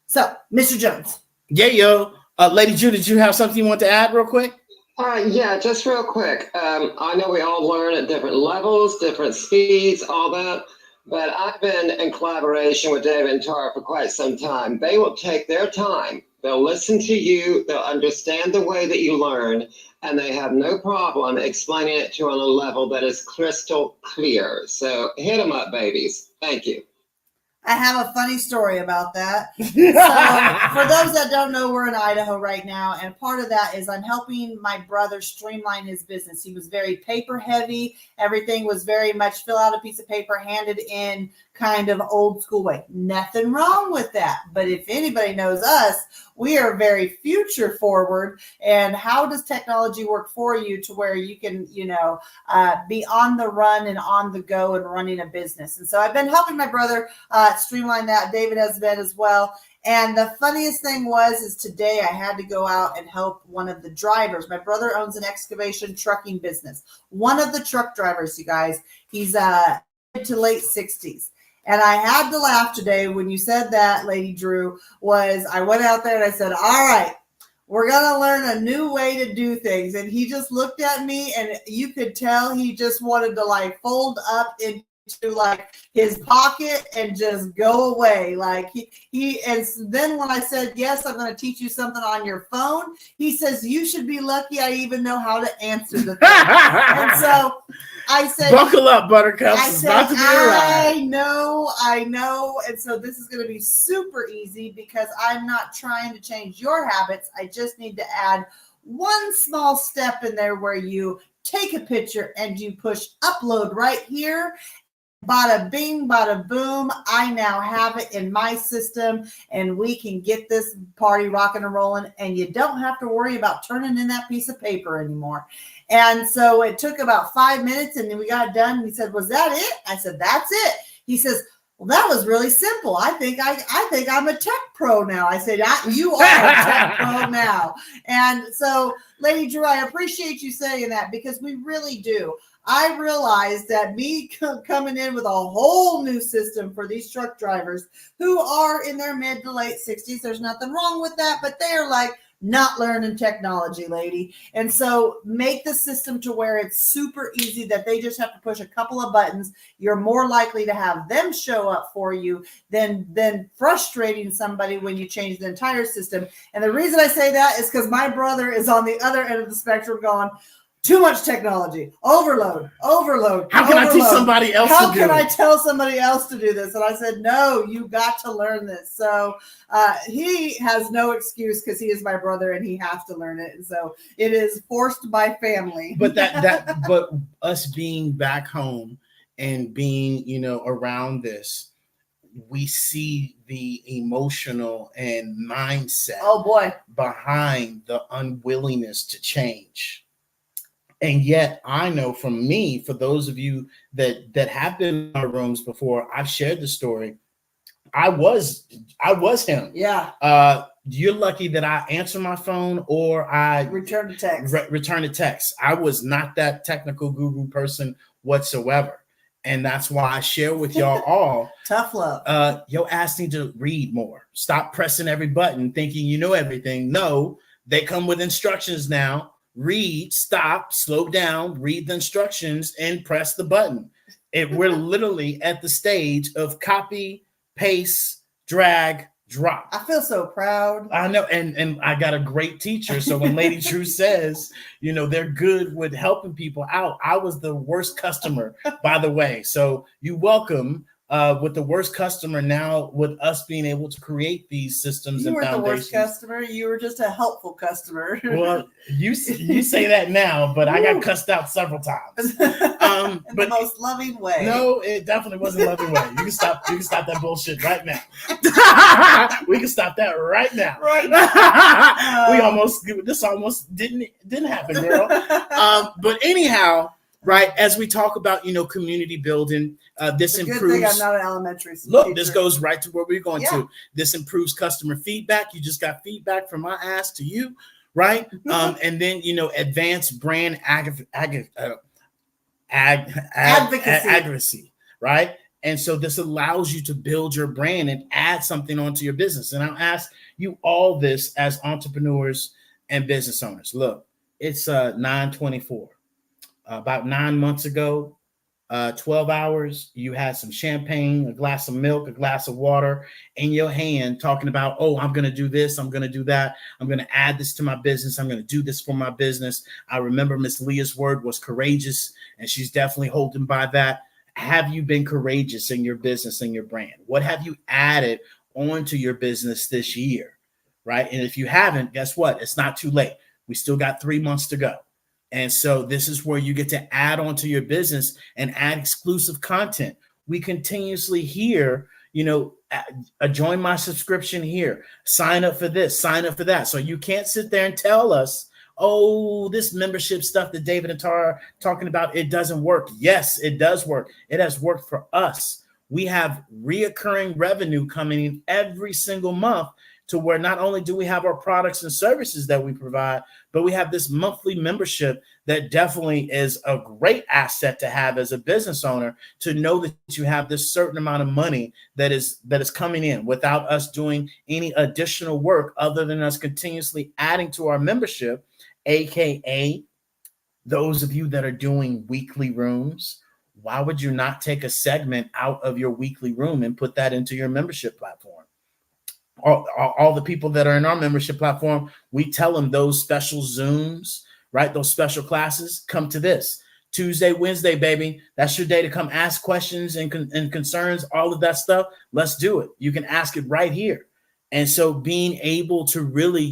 So, Mr. Jones. Yeah, Lady Drew, did you have something you want to add real quick? Yeah, just real quick. I know we all learn at different levels, different speeds, all that. But I've been in collaboration with David and Tara for quite some time. They will take their time. They'll listen to you. They'll understand the way that you learn. And they have no problem explaining it to you on a level that is crystal clear. So hit them up, babies. Thank you. I have a funny story about that. So, for those that don't know, we're in Idaho right now, and part of that is I'm helping my brother streamline his business. He was very paper heavy. Everything was very much fill out a piece of paper, handed in, kind of old school way. Nothing wrong with that. But if anybody knows us, we are very future forward. And how does technology work for you to where you can, be on the run and on the go and running a business? And so I've been helping my brother streamline that. David has been as well. And the funniest thing is today I had to go out and help one of the drivers. My brother owns an excavation trucking business. One of the truck drivers, you guys, he's mid to late 60s. And I had to laugh today when you said that, Lady Drew, I went out there and I said, all right, we're going to learn a new way to do things. And he just looked at me and you could tell he just wanted to fold up into his pocket and just go away. And then when I said, yes, I'm going to teach you something on your phone, he says, you should be lucky I even know how to answer the thing. And so I said, buckle up, Buttercups. I said, about to be a ride. I know. And so this is going to be super easy because I'm not trying to change your habits. I just need to add one small step in there where you take a picture and you push upload right here. Bada bing, bada boom. I now have it in my system and we can get this party rocking and rolling, and you don't have to worry about turning in that piece of paper anymore. And so it took about 5 minutes and then we got done. And he said, was that it? I said, that's it. He says, well, that was really simple. I think I'm a tech pro now. I said, you are a tech pro now. And so, Lady Drew, I appreciate you saying that because we really do. I realized that me coming in with a whole new system for these truck drivers who are in their mid to late 60s, there's nothing wrong with that, but they're not learning technology, lady. And so make the system to where it's super easy that they just have to push a couple of buttons. You're more likely to have them show up for you than frustrating somebody when you change the entire system. And the reason I say that is because my brother is on the other end of the spectrum going, too much technology, overload. How can I teach somebody else to do it? How can I tell somebody else to do this? And I said, no, you got to learn this. So he has no excuse because he is my brother and he has to learn it. And so it is forced by family. But but us being back home and being, around this, we see the emotional and mindset behind the unwillingness to change. And yet I know from me, for those of you that have been in our rooms before, I've shared the story. I was him. Yeah. You're lucky that I answer my phone or I return a text. Return a text. I was not that technical guru person whatsoever. And that's why I share with y'all all. Tough love. Your ass need to read more. Stop pressing every button thinking you know everything. No, they come with instructions now. Read, stop, slow down, read the instructions, and press the button. We're literally at the stage of copy, paste, drag, drop. I feel so proud. I know, and I got a great teacher. So when Lady Drew says, they're good with helping people out, I was the worst customer, by the way. So you welcome with the worst customer now with us being able to create these systems and foundations. You weren't the worst customer. You were just a helpful customer. Well, you say that now, but I got cussed out several times. In the most loving way. No, it definitely wasn't a loving way. You can stop that bullshit right now. We can stop that right now. Right now. This almost didn't happen, girl. But anyhow, right, as we talk about, community building, this improves. Good thing I'm not an elementary school Look, teacher. This goes right to where we're going to. This improves customer feedback. You just got feedback from my ass to you, right? And then, advanced brand advocacy, right? And so this allows you to build your brand and add something onto your business. And I'll ask you all this as entrepreneurs and business owners. Look, it's 9:24. About 9 months ago, 12 hours, you had some champagne, a glass of milk, a glass of water in your hand talking about, oh, I'm going to do this. I'm going to do that. I'm going to add this to my business. I'm going to do this for my business. I remember Miss Leah's word was courageous, and she's definitely holding by that. have you been courageous in your business and your brand? What have you added onto your business this year, right? And if you haven't, guess what? It's not too late. We still got 3 months to go. And so this is where you get to add onto your business and add exclusive content. We continuously hear, join my subscription here, sign up for this, sign up for that. So you can't sit there and tell us, oh, this membership stuff that David and Tara are talking about, it doesn't work. Yes, it does work. It has worked for us. We have reoccurring revenue coming in every single month, to where not only do we have our products and services that we provide, but we have this monthly membership that definitely is a great asset to have as a business owner, to know that you have this certain amount of money that is coming in without us doing any additional work other than us continuously adding to our membership, aka those of you that are doing weekly rooms. Why would you not take a segment out of your weekly room and put that into your membership platform? All the people that are in our membership platform, we tell them those special Zooms, right? Those special classes, come to this. Tuesday, Wednesday, baby. That's your day to come ask questions and concerns, all of that stuff. Let's do it. You can ask it right here. And so being able to really,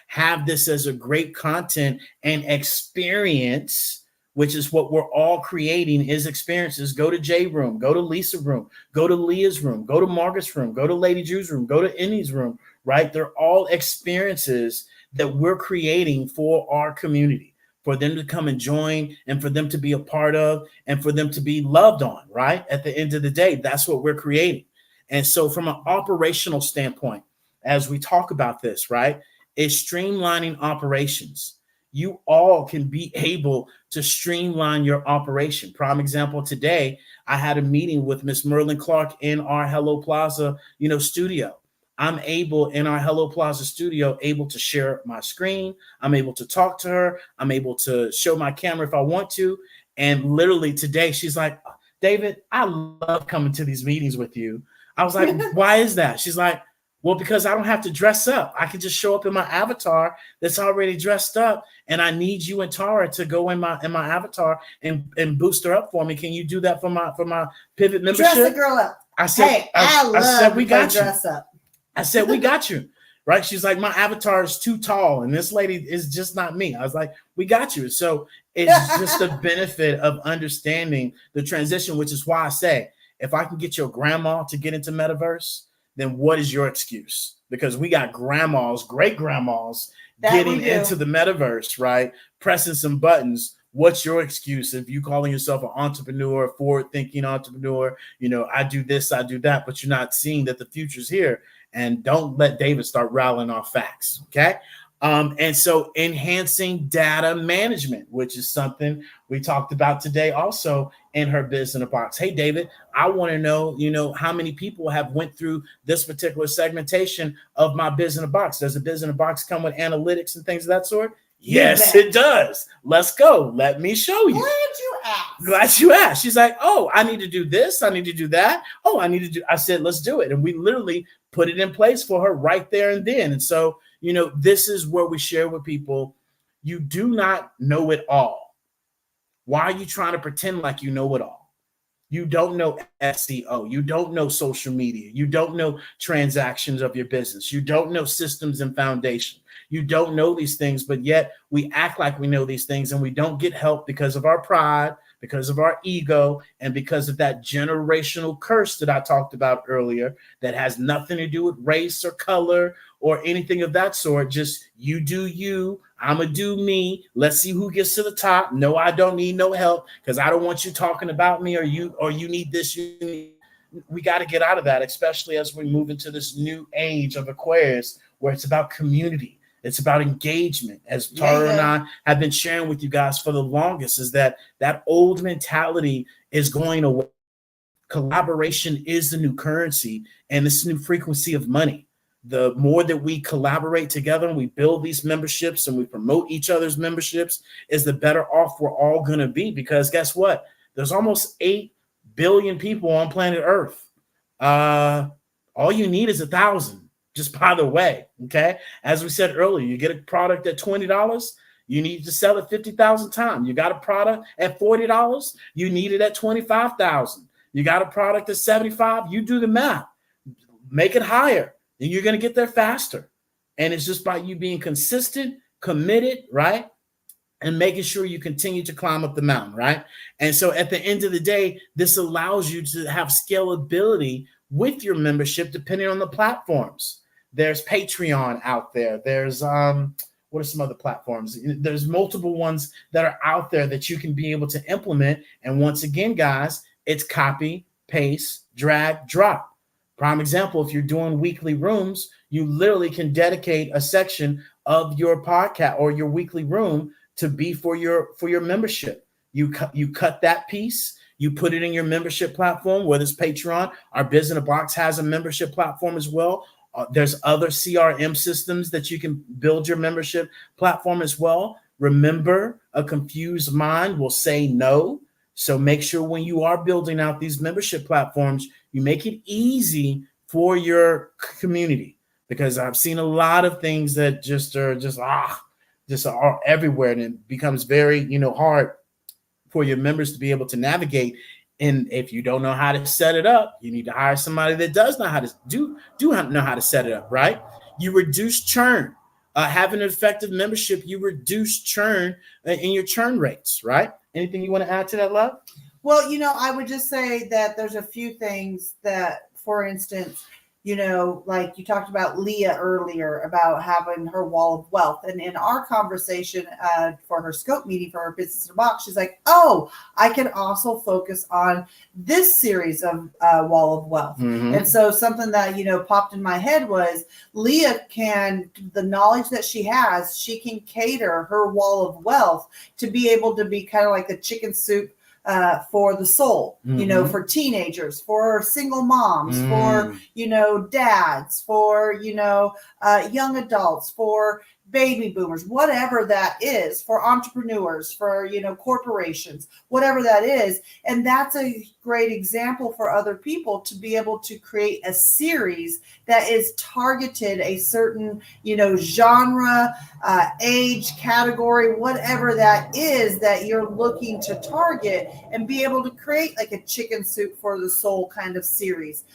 have this as a great content and experience, which is what we're all creating, is experiences. Go to Jay's room, go to Lisa's room, go to Leah's room, go to Margaret's room, go to Lady Drew's room, go to Innie's room, right? They're all experiences that we're creating for our community, for them to come and join, and for them to be a part of, and for them to be loved on, right? At the end of the day, that's what we're creating. And so from an operational standpoint, as we talk about this, right, is streamlining operations. You all can be able to streamline your operation. Prime example, today, I had a meeting with Miss Merlin Clark in our Hello Plaza, studio. I'm able, in our Hello Plaza studio, able to share my screen. I'm able to talk to her. I'm able to show my camera if I want to. And literally today, she's like, David, I love coming to these meetings with you. I was like, why is that? She's like, well, because I don't have to dress up. I can just show up in my avatar that's already dressed up, and I need you and Tara to go in my avatar and boost her up for me. Can you do that for my Pivot membership? Dress the girl up. I said, hey, I said we got you. Dress up. I said, we got you. Right? She's like, my avatar is too tall, and this lady is just not me. I was like, we got you. So it's just the benefit of understanding the transition, which is why I say, if I can get your grandma to get into Metaverse, then what is your excuse? Because we got grandmas, great grandmas getting into the Metaverse, right? Pressing some buttons. What's your excuse if you calling yourself an entrepreneur, forward-thinking entrepreneur? I do this, I do that, but you're not seeing that the future's here. And don't let David start rattling off facts, okay? And so enhancing data management, which is something we talked about today also in her Biz in a Box. Hey, David, I want to know, how many people have went through this particular segmentation of my Biz in a Box. Does a Biz in a Box come with analytics and things of that sort? Yes, it does. Let's go. Let me show you. Glad you asked. She's like, oh, I need to do this. I need to do that. Oh, I said, let's do it. And we literally put it in place for her right there and then. And so, this is where we share with people, you do not know it all. Why are you trying to pretend like you know it all? You don't know SEO. You don't know social media. You don't know transactions of your business. You don't know systems and foundation. You don't know these things, but yet we act like we know these things, and we don't get help because of our pride, because of our ego, and because of that generational curse that I talked about earlier that has nothing to do with race or color or anything of that sort. Just you do you, I'm going to do me. Let's see who gets to the top. No, I don't need no help because I don't want you talking about me or you need this. We got to get out of that, especially as we move into this new age of Aquarius where it's about community. It's about engagement, as Tara and I have been sharing with you guys for the longest, is that old mentality is going away. Collaboration is the new currency and this new frequency of money. The more that we collaborate together and we build these memberships and we promote each other's memberships, is the better off we're all going to be. Because guess what? There's almost 8 billion people on planet Earth. All you need is 1,000. Just by the way, okay? As we said earlier, you get a product at $20, You need to sell it 50,000 times. You got a product at $40. You need it at 25,000. You got a product at 75. You do the math. Make it higher, and you're going to get there faster. And it's just by you being consistent, committed, right? And making sure you continue to climb up the mountain, right? And so at the end of the day, this allows you to have scalability with your membership depending on the platforms. There's Patreon out there. There's what are some other platforms? There's multiple ones that are out there that you can be able to implement. And once again, guys, it's copy, paste, drag, drop. Prime example, if you're doing weekly rooms, you literally can dedicate a section of your podcast or your weekly room to be for your membership. You cut that piece, you put it in your membership platform, whether it's Patreon. Our Business Box has a membership platform as well. There's other CRM systems that you can build your membership platform as well. Remember, a confused mind will say no. So make sure when you are building out these membership platforms, you make it easy for your community, because I've seen a lot of things that just are everywhere, and it becomes very, hard for your members to be able to navigate. And if you don't know how to set it up, you need to hire somebody that does know how to know how to set it up, right? You reduce churn. Having an effective membership, you reduce churn in your churn rates, right? Anything you want to add to that, Love? Well, I would just say that there's a few things that, for instance, like you talked about Leah earlier about having her wall of wealth. And in our conversation for her scope meeting for her business in a box, she's like, oh, I can also focus on this series of wall of wealth. Mm-hmm. And so something that, popped in my head was Leah the knowledge that she has, she can cater her wall of wealth to be able to be kind of like the chicken soup for the soul, mm-hmm. For teenagers, for single moms, for, dads, for, young adults, for baby boomers, whatever that is, for entrepreneurs, for, corporations, whatever that is. And that's a great example for other people to be able to create a series that is targeted a certain, genre, age, category, whatever that is that you're looking to target, and be able to create like a chicken soup for the soul kind of series,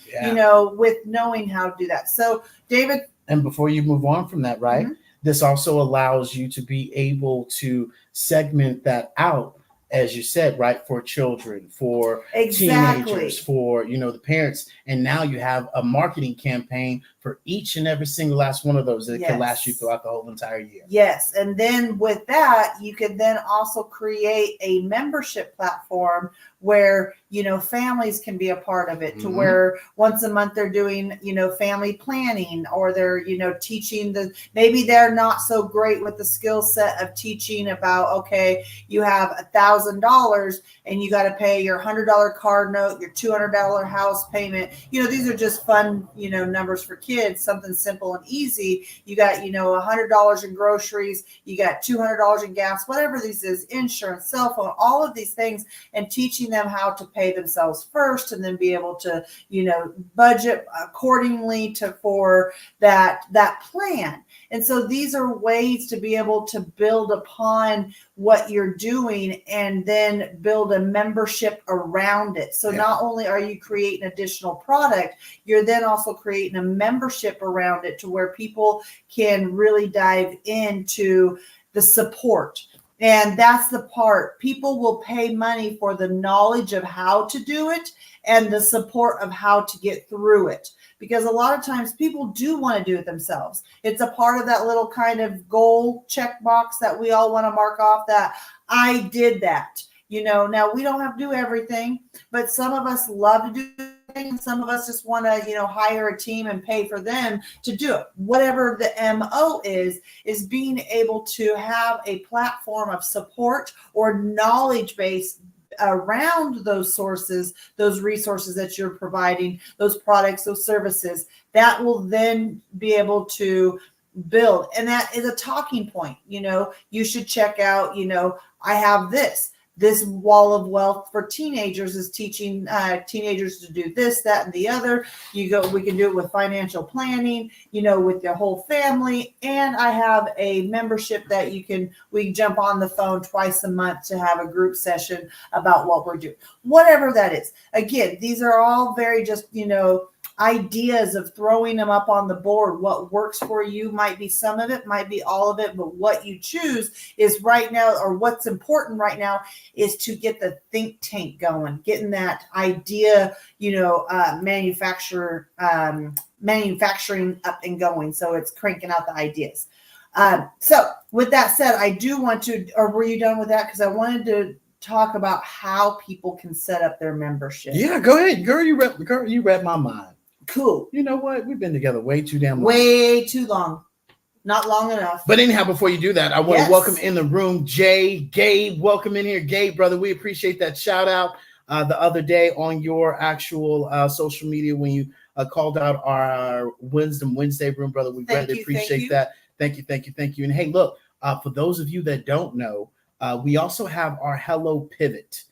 with knowing how to do that. So, David. And before you move on from that, right? Mm-hmm. This also allows you to be able to segment that out, as you said, right, for children, for teenagers, for, the parents. And now you have a marketing campaign for each and every single last one of those that can last you throughout the whole entire year. Yes. And then with that, you can then also create a membership platform where, families can be a part of it, to mm-hmm. where once a month they're doing, family planning, or they're, teaching maybe they're not so great with the skill set of teaching about, okay, you have $1,000 and you got to pay your $100 car note, your $200 house payment. These are just fun, numbers for kids, something simple and easy. You got, $100 in groceries, you got $200 in gas, whatever this is, insurance, cell phone, all of these things, and teaching them how to pay themselves first, and then be able to, budget accordingly for that plan. And so these are ways to be able to build upon what you're doing and then build a membership around it. So not only are you creating additional product, you're then also creating a membership around it to where people can really dive into the support. And that's the part. People will pay money for the knowledge of how to do it and the support of how to get through it. Because a lot of times people do want to do it themselves. It's a part of that little kind of goal checkbox that we all want to mark off, that I did that. Now we don't have to do everything, but some of us love to do things. Some of us just want to, hire a team and pay for them to do it. Whatever the MO is being able to have a platform of support or knowledge base around those sources, those resources that you're providing, those products, those services, that will then be able to build. And that is a talking point. You should check out, I have this. This wall of wealth for teenagers is teaching teenagers to do this, that, and the other. We can do it with financial planning, with your whole family. And I have a membership that we can jump on the phone twice a month to have a group session about what we're doing, whatever that is. Again, these are all very just, ideas of throwing them up on the board. What works for you might be some of it, might be all of it, but what you choose is right now, or what's important right now, is to get the think tank going, getting that idea, manufacturing up and going. So it's cranking out the ideas. So with that said, I do want to, or were you done with that? Because I wanted to talk about how people can set up their membership. Yeah, go ahead. Girl, you read my mind. Cool. You know what? We've been together way too damn long. Way too long. Not long enough. But anyhow, before you do that, I want to welcome in the room Gabe. Welcome in here, Gabe, brother. We appreciate that shout out the other day on your actual social media when you called out our Wisdom Wednesday room, brother. We greatly appreciate that. Thank you. And hey, look, for those of you that don't know, we also have our Hello Pivot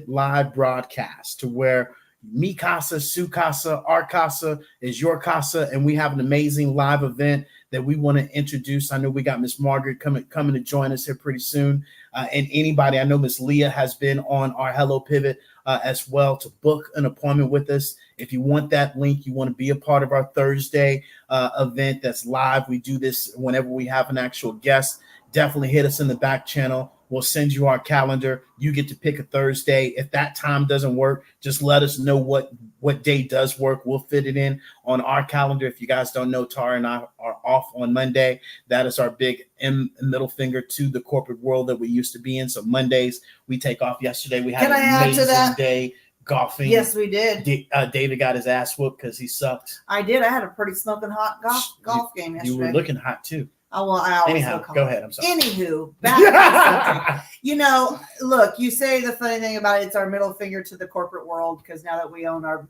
live broadcast, to where Mi Casa, Su Casa, our Casa is your Casa, and we have an amazing live event that we want to introduce. I know we got Miss Margaret coming to join us here pretty soon, and anybody. I know Miss Leah has been on our Hello Pivot as well to book an appointment with us. If you want that link, you want to be a part of our Thursday event that's live. We do this whenever we have an actual guest. Definitely hit us in the back channel. We'll send you our calendar. You get to pick a Thursday. If that time doesn't work, just let us know what day does work. We'll fit it in on our calendar. If you guys don't know, Tara and I are off on Monday. That is our big middle finger to the corporate world that we used to be in. So Mondays, we take off. Yesterday, we had an amazing day golfing. Yes, we did. David got his ass whooped because he sucked. I did. I had a pretty smoking hot golf game yesterday. You were looking hot, too. Oh, well, I always Anyhow, go ahead. I'm sorry. Anywho, back to look, you say the funny thing about it's our middle finger to the corporate world, because now that we own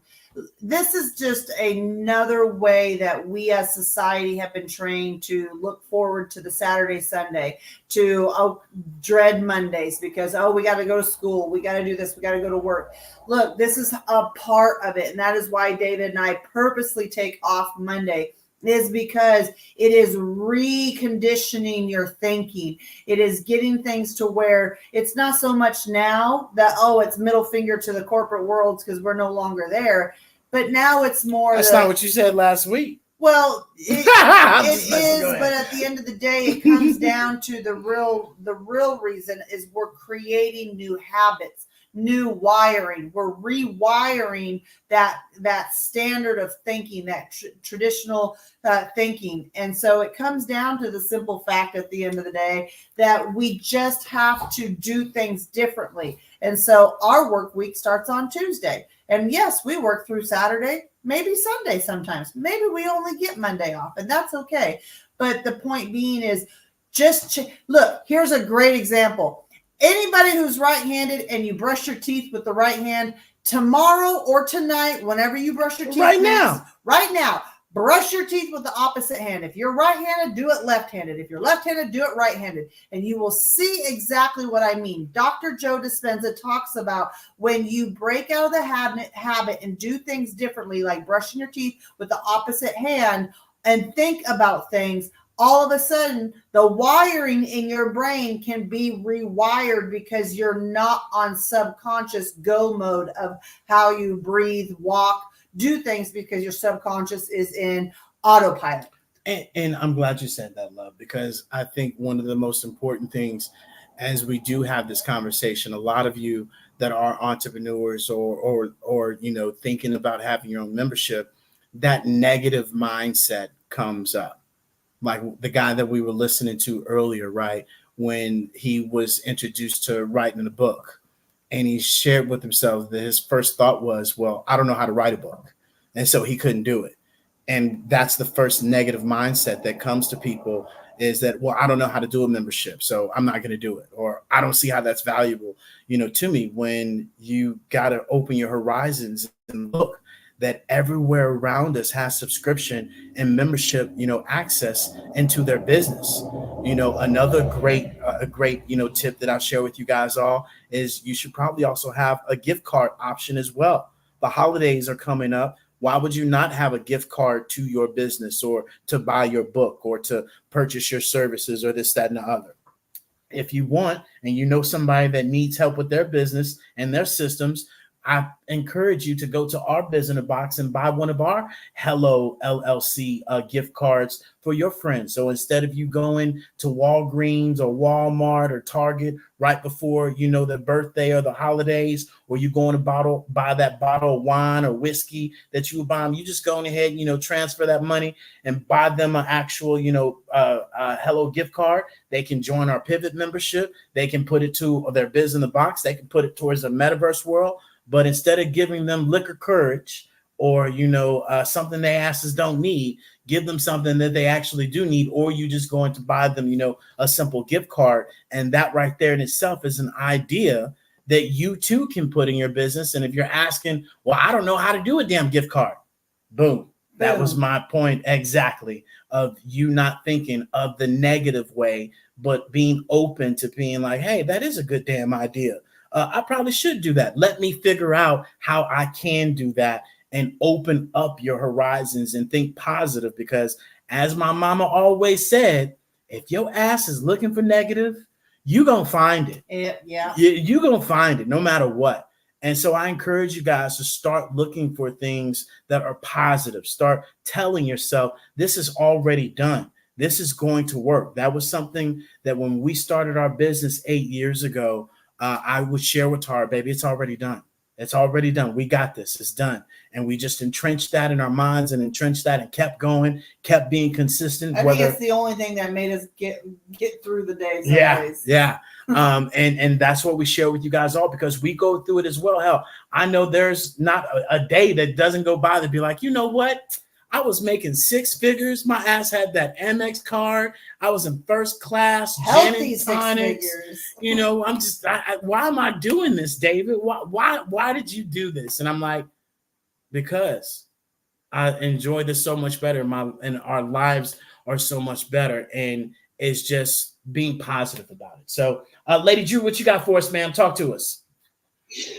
this is just another way that we as society have been trained to look forward to the Saturday, Sunday, to dread Mondays because, we got to go to school. We got to do this. We got to go to work. Look, this is a part of it. And that is why David and I purposely take off Monday, is because it is reconditioning your thinking. It is getting things to where it's not so much now that, it's middle finger to the corporate world because we're no longer there. But now it's more. That's not what you said last week. Well, it is, but at the end of the day, it comes down to the real reason is we're creating new habits, new wiring. We're rewiring that standard of thinking, that traditional thinking. And so it comes down to the simple fact at the end of the day that we just have to do things differently. And so our work week starts on Tuesday. And yes, we work through Saturday, maybe Sunday sometimes. Maybe we only get Monday off, and that's okay. But the point being is look, here's a great example. Anybody who's right-handed and you brush your teeth with the right hand, tomorrow or tonight, whenever you brush your teeth. Right now, brush your teeth with the opposite hand. If you're right-handed, do it left-handed. If you're left-handed, do it right-handed. And you will see exactly what I mean. Dr. Joe Dispenza talks about when you break out of the habit and do things differently, like brushing your teeth with the opposite hand and think about things, all of a sudden, the wiring in your brain can be rewired because you're not on subconscious go mode of how you breathe, walk, do things, because your subconscious is in autopilot. And I'm glad you said that, love, because I think one of the most important things as we do have this conversation, a lot of you that are entrepreneurs or thinking about having your own membership, that negative mindset comes up. Like the guy that we were listening to earlier, right? When he was introduced to writing a book, and he shared with himself that his first thought was, well, I don't know how to write a book. And so he couldn't do it. And that's the first negative mindset that comes to people, is that, well, I don't know how to do a membership, so I'm not going to do it. Or I don't see how that's valuable, to me, when you got to open your horizons and look that everywhere around us has subscription and membership, access into their business. Another great tip that I'll share with you guys all is you should probably also have a gift card option as well. The holidays are coming up. Why would you not have a gift card to your business, or to buy your book, or to purchase your services, or this, that, and the other? If you want, and you know somebody that needs help with their business and their systems, I encourage you to go to our Business Box and buy one of our Hello LLC gift cards for your friends. So instead of you going to Walgreens or Walmart or Target right before, the birthday or the holidays, or you going to buy that bottle of wine or whiskey that you would buy them, you just go ahead, transfer that money and buy them an actual, Hello gift card. They can join our Pivot membership. They can put it to their Business Box. They can put it towards the Metaverse world. But instead of giving them liquor courage, or, something they asses don't need, give them something that they actually do need, or you just going to buy them, a simple gift card. And that right there in itself is an idea that you too can put in your business. And if you're asking, well, I don't know how to do a damn gift card. Boom. That was my point exactly, of you not thinking of the negative way, but being open to being like, hey, that is a good damn idea. I probably should do that. Let me figure out how I can do that, and open up your horizons and think positive. Because as my mama always said, if your ass is looking for negative, you're going to find it. Yeah. You're going to find it no matter what. And so I encourage you guys to start looking for things that are positive. Start telling yourself, this is already done. This is going to work. That was something that when we started our business 8 years ago, I would share with Tara, baby, it's already done. It's already done. We got this. It's done. And we just entrenched that in our minds, and entrenched that, and kept going, kept being consistent. I think it's the only thing that made us get through the day. Yeah. And that's what we share with you guys all, because we go through it as well. Hell, I know there's not a day that doesn't go by that be like, you know what? I was making six figures. My ass had that Amex card. I was in first class. Healthy 6 figures. I'm just, why am I doing this, David? Why did you do this? And I'm like, because I enjoy this so much better. And our lives are so much better. And it's just being positive about it. So, Lady Drew, what you got for us, ma'am? Talk to us.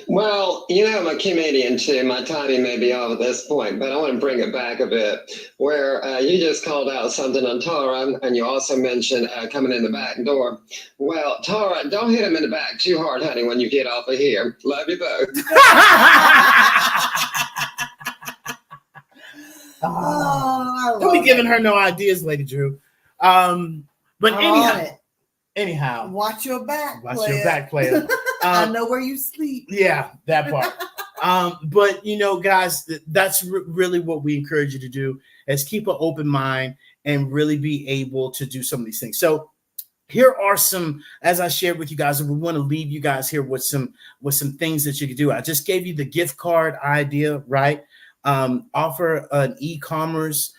Well, I'm a comedian too. My timing may be off at this point, but I want to bring it back a bit, where you just called out something on Tara, and you also mentioned coming in the back door. Well, Tara, don't hit him in the back too hard, honey, when you get off of here. Love you both. Don't be giving her no ideas, Lady Drew. But anyhow, watch your back. Your back, player. I know where you sleep. Yeah, that part. But guys, that's really what we encourage you to do, is keep an open mind and really be able to do some of these things. So here are some, as I shared with you guys, and we want to leave you guys here with some things that you can do. I just gave you the gift card idea, right? Offer an e-commerce,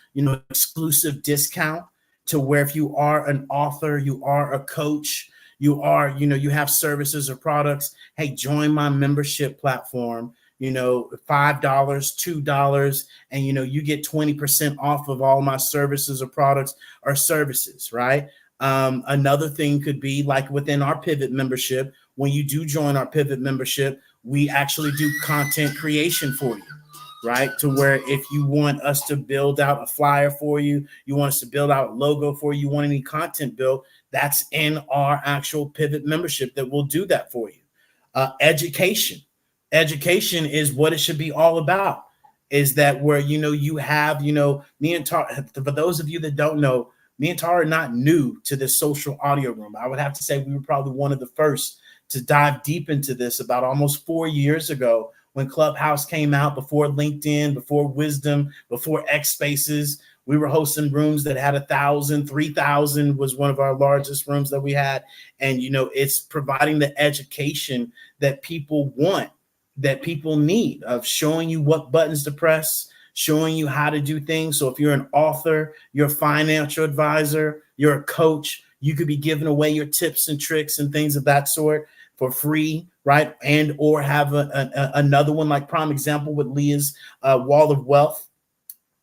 exclusive discount, to where if you are an author, you are a coach, you are, you have services or products, hey, join my membership platform, $5, $2, and, you get 20% off of all my services or products or services, right? Another thing could be like within our Pivot membership. When you do join our Pivot membership, we actually do content creation for you. Right? To where if you want us to build out a flyer for you, you want us to build out a logo for you, want any content built, that's in our actual Pivot membership that will do that for you. Education is what it should be all about. Is that where, you have, me and Tara, for those of you that don't know, me and Tara are not new to this social audio room. I would have to say we were probably one of the first to dive deep into this about almost 4 years ago, when Clubhouse came out, before LinkedIn, before Wisdom, before X Spaces. We were hosting rooms that had 1,000, 3,000 was one of our largest rooms that we had. And, it's providing the education that people want, that people need, of showing you what buttons to press, showing you how to do things. So if you're an author, you're a financial advisor, you're a coach, you could be giving away your tips and tricks and things of that sort. for free, right? And or have another one, like prime example with Leah's Wall of Wealth.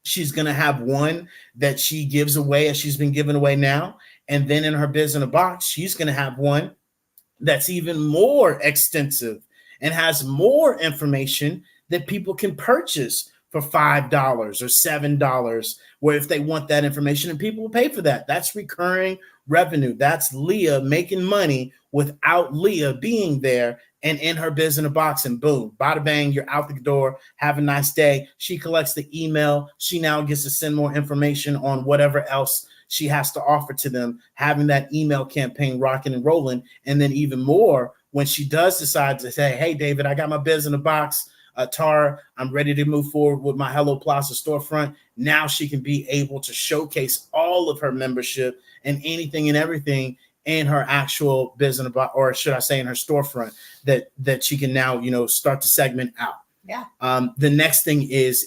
She's going to have one that she gives away as she's been giving away now. And then in her Biz in a Box, she's going to have one that's even more extensive and has more information that people can purchase for $5 or $7, where if they want that information, and people will pay for that. That's recurring revenue. That's Leah making money without Leah being there and in her Biz in a Box, and boom, bada bang, you're out the door. Have a nice day. She collects the email. She now gets to send more information on whatever else she has to offer to them, having that email campaign rocking and rolling. And then even more, when she does decide to say, hey, David, I got my Biz in a Box. Tara, I'm ready to move forward with my Hello Plaza storefront. Now she can be able to showcase all of her membership and anything and everything in her actual business, or should I say in her storefront, that she can now, start to segment out. Yeah. The next thing is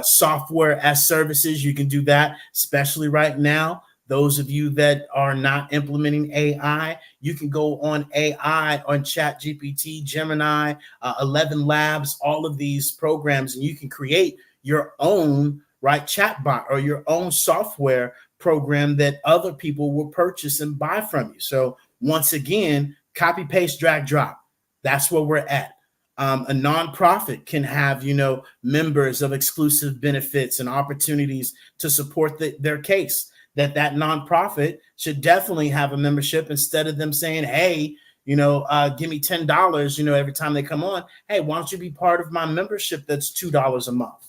software as services. You can do that, especially right now. Those of you that are not implementing AI, you can go on AI, on ChatGPT, Gemini, 11 Labs, all of these programs, and you can create your own chatbot or your own software program that other people will purchase and buy from you. So once again, copy, paste, drag, drop. That's where we're at. A nonprofit can have, members of exclusive benefits and opportunities to support their case. That nonprofit should definitely have a membership, instead of them saying, hey, give me $10, every time they come on. Hey, why don't you be part of my membership that's $2 a month,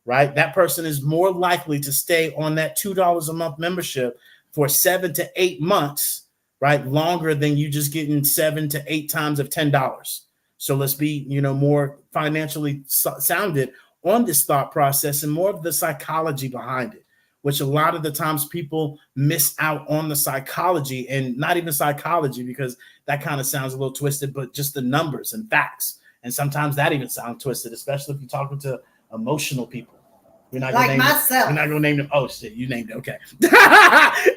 right? That person is more likely to stay on that $2 a month membership for 7 to 8 months, right? Longer than you just getting 7 to 8 times of $10. So let's be, more financially sounded on this thought process and more of the psychology behind it, which a lot of the times people miss out on the psychology, and not even psychology, because that kind of sounds a little twisted, but just the numbers and facts. And sometimes that even sounds twisted, especially if you're talking to emotional people. You're not like myself. You're not going to name them. Oh, shit, you named it. Okay.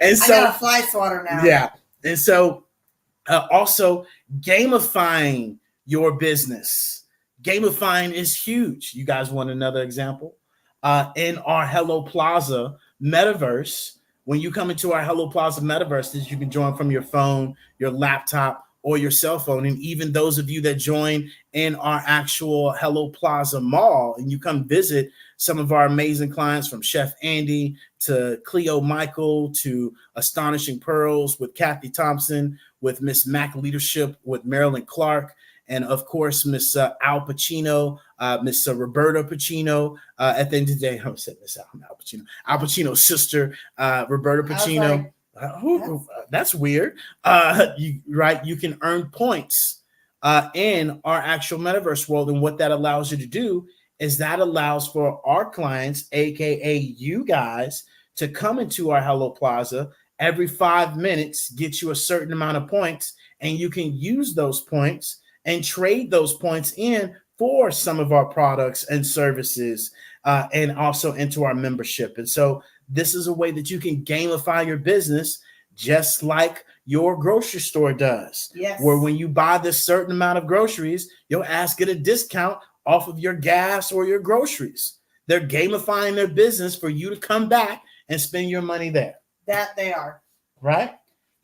And so, I got a fly swatter now. Yeah. And so also gamifying your business. Gamifying is huge. You guys want another example? In our Hello Plaza Metaverse, when you come into our Hello Plaza Metaverse, that you can join from your phone, your laptop, or your cell phone. And even those of you that join in our actual Hello Plaza Mall, and you come visit some of our amazing clients, from Chef Andy to Cleo Michael to Astonishing Pearls with Kathy Thompson, with Miss Mac Leadership with Marilyn Clark, and of course, Miss Al Pacino, Miss Roberta Pacino. At the end of the day, I said Miss Al Pacino. Al Pacino's sister, Roberta Pacino. That's weird. You can earn points in our actual metaverse world, and what that allows you to do is that allows for our clients, aka you guys, to come into our Hello Plaza every 5 minutes, get you a certain amount of points, and you can use those points and trade those points in for some of our products and services, and also into our membership. And so this is a way that you can gamify your business, just like your grocery store does. Yes. Where when you buy this certain amount of groceries, you'll get a discount off of your gas or your groceries. They're gamifying their business for you to come back and spend your money there. That they are. Right?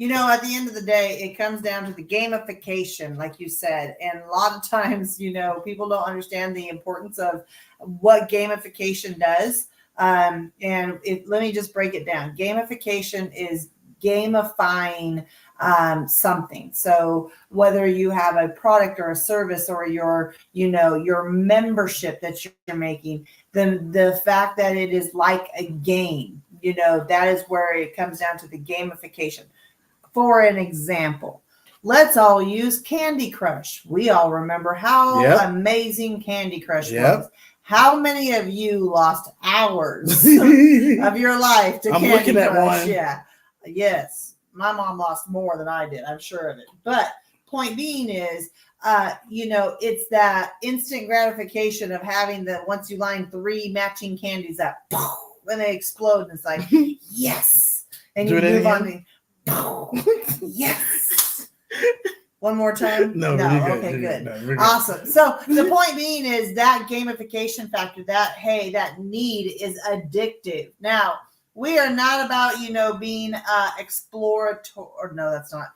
At the end of the day, it comes down to the gamification, like you said. And a lot of times, people don't understand the importance of what gamification does. Let me just break it down. Gamification is gamifying something. So whether you have a product or a service, or your membership that you're making, then the fact that it is like a game, that is where it comes down to the gamification. For an example, let's all use Candy Crush. We all remember how amazing Candy Crush was. How many of you lost hours of your life to Candy Crush? I'm looking at one. Yeah. Yes. My mom lost more than I did. I'm sure of it. But point being is, it's that instant gratification of having once you line 3 matching candies up, and they explode, and it's like, yes. And you move on. Yes. One more time? No, you're good. Okay, You're good. No, we're good. Awesome. So the point being is that gamification factor, that need is addictive. Now, we are not about, being exploratory, or no, that's not.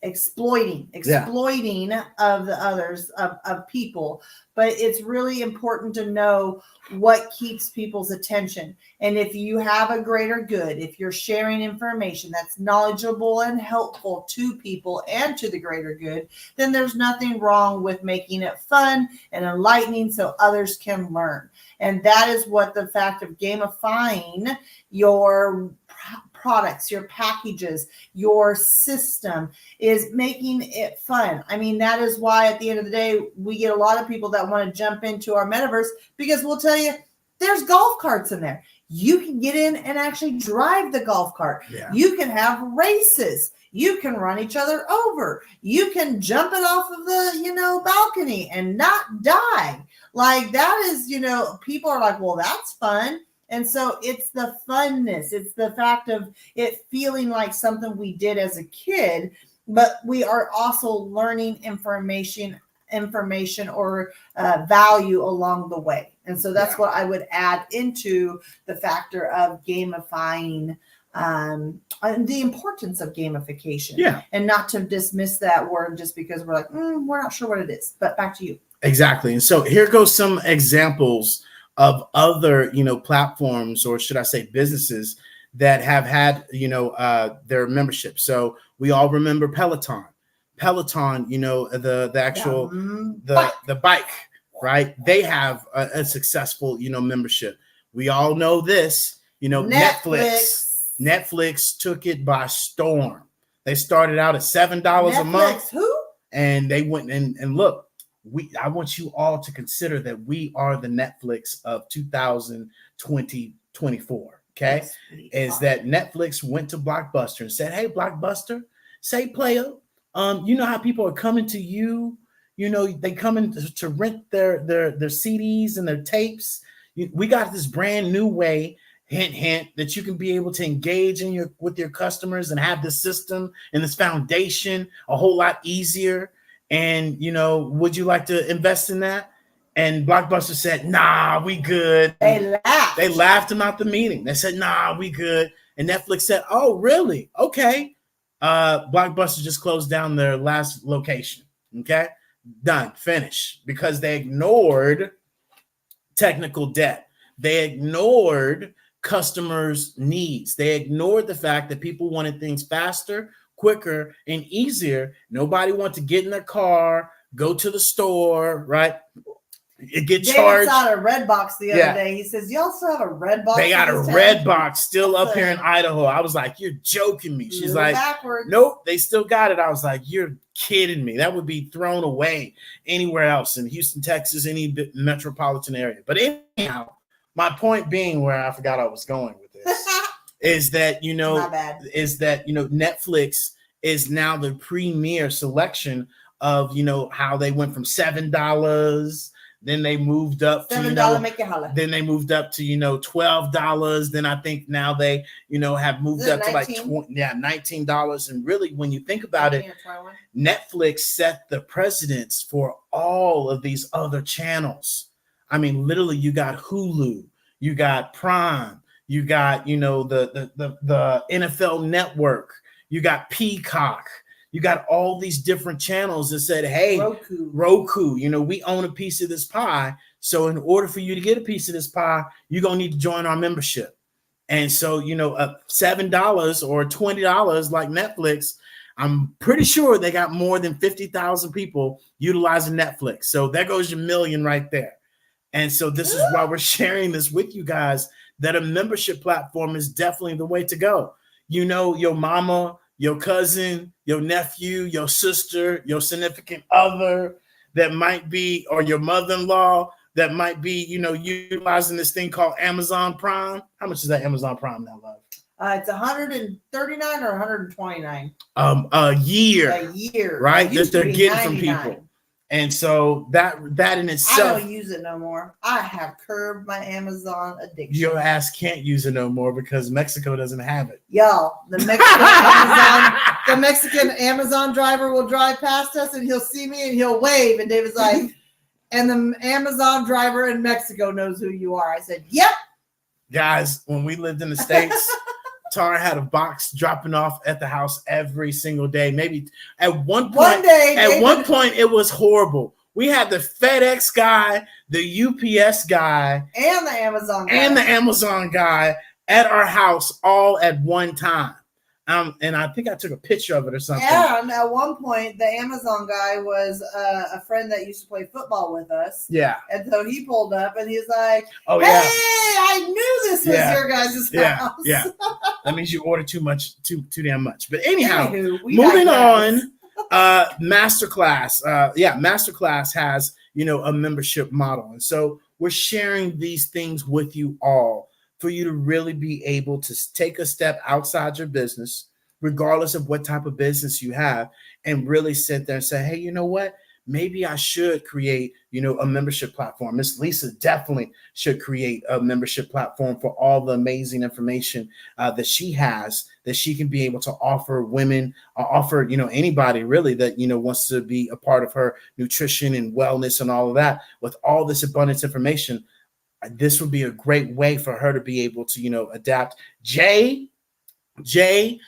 Exploiting of the others, of people, but it's really important to know what keeps people's attention. And if you have a greater good, if you're sharing information that's knowledgeable and helpful to people and to the greater good, then there's nothing wrong with making it fun and enlightening so others can learn. And that is what the fact of gamifying your products, your packages, your system is making it fun. I mean, that is why at the end of the day, we get a lot of people that want to jump into our metaverse, because we'll tell you there's golf carts in there. You can get in and actually drive the golf cart. Yeah. You can have races. You can run each other over. You can jump it off of the, balcony and not die. Like that is, people are like, well, that's fun. And so it's the funness. It's the fact of it feeling like something we did as a kid, but we are also learning information or value along the way. And so that's what I would add into the factor of gamifying, and the importance of gamification. Yeah. And not to dismiss that word just because we're like, we're not sure what it is. But back to you. Exactly. And so here goes some examples of other, platforms, or should I say businesses that have had, their membership. So we all remember Peloton, the actual, the bike, right? They have a successful, membership. We all know this, Netflix took it by storm. They started out at $7 a month. Who? And they went and look. I want you all to consider that we are the Netflix of 2024. Okay, is that Netflix went to Blockbuster and said, "Hey, Blockbuster, say player, you know how people are coming to you. They come in to rent their CDs and their tapes. We got this brand new way, hint, that you can be able to engage with your customers and have this system and this foundation a whole lot easier." And, would you like to invest in that? And Blockbuster said, nah, we good. They laughed him out the meeting. They said, nah, we good. And Netflix said, oh, really? Okay. Blockbuster just closed down their last location. Okay. Done. Finished. Because they ignored technical debt. They ignored customers' needs. They ignored the fact that people wanted things faster, quicker, and easier. Nobody wants to get in their car, go to the store, right? Get charged. David saw a red box the other day. He says, "You also have a red box." They got a red box still up here in Idaho. I was like, "You're joking me." She's like, backwards. "Nope, they still got it." I was like, "You're kidding me. That would be thrown away anywhere else in Houston, Texas, any metropolitan area." But anyhow, my point being, where I forgot I was going with this, is that Netflix is now the premier selection of how they went from $7, then they moved up to $7 make you holla. Then they moved up to $12. Then I think now they have moved up to like $19. And really, when you think about it, Netflix set the precedence for all of these other channels. I mean, literally, you got Hulu, you got Prime. You got, the NFL Network. You got Peacock. You got all these different channels that said, hey, Roku, we own a piece of this pie. So in order for you to get a piece of this pie, you're going to need to join our membership. And so, $7 or $20 like Netflix, I'm pretty sure they got more than 50,000 people utilizing Netflix. So there goes your million right there. And so this is why we're sharing this with you guys, that a membership platform is definitely the way to go. Your mama, your cousin, your nephew, your sister, your significant other that might be, or your mother-in-law that might be, utilizing this thing called Amazon Prime. How much is that Amazon Prime now, love? It's $139 or $129 a year. A year, right? That they're getting from people. And so that in I itself, don't use it no more. I have curbed my Amazon addiction. your ass can't use it no more because Mexico doesn't have it. Y'all, the Mexican Amazon driver will drive past us and he'll see me and he'll wave. And David's like, and the Amazon driver in Mexico knows who you are. I said, yep. Guys, when we lived in the States, Tara had a box dropping off at the house every single day. Maybe at one point, it was horrible. We had the FedEx guy, the UPS guy, and the Amazon guy at our house all at one time. And I think I took a picture of it or something. And at one point, the Amazon guy was a friend that used to play football with us. Yeah. And so he pulled up and he's like, "Oh, hey, yeah. I knew this was your guys' house." Yeah. That means you ordered too damn much. But anyhow, moving on, Masterclass. Masterclass has, a membership model. And so we're sharing these things with you all for you to really be able to take a step outside your business, regardless of what type of business you have, and really sit there and say, hey, you know what? Maybe I should create, a membership platform. Miss Lisa definitely should create a membership platform for all the amazing information that she has, that she can be able to offer women, offer, anybody really that, wants to be a part of her nutrition and wellness and all of that. With all this abundance information, this would be a great way for her to be able to, adapt. Jay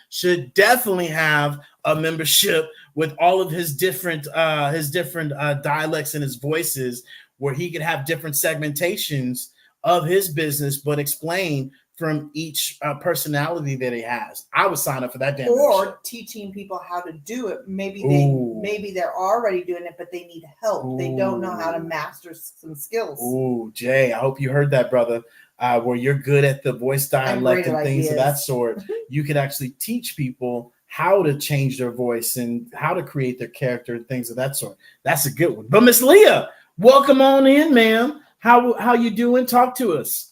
should definitely have a membership with all of his different dialects and his voices, where he could have different segmentations of his business, but explain from each personality that he has. I would sign up for that damn or membership. Teaching people how to do it. Maybe they're already doing it, but they need help. Ooh. They don't know how to master some skills. Ooh, Jay, I hope you heard that, brother. Where you're good at the voice dialect and things of that sort. You can actually teach people how to change their voice and how to create their character and things of that sort. That's a good one. But Miss Leah, welcome on in, ma'am. How you doing? Talk to us.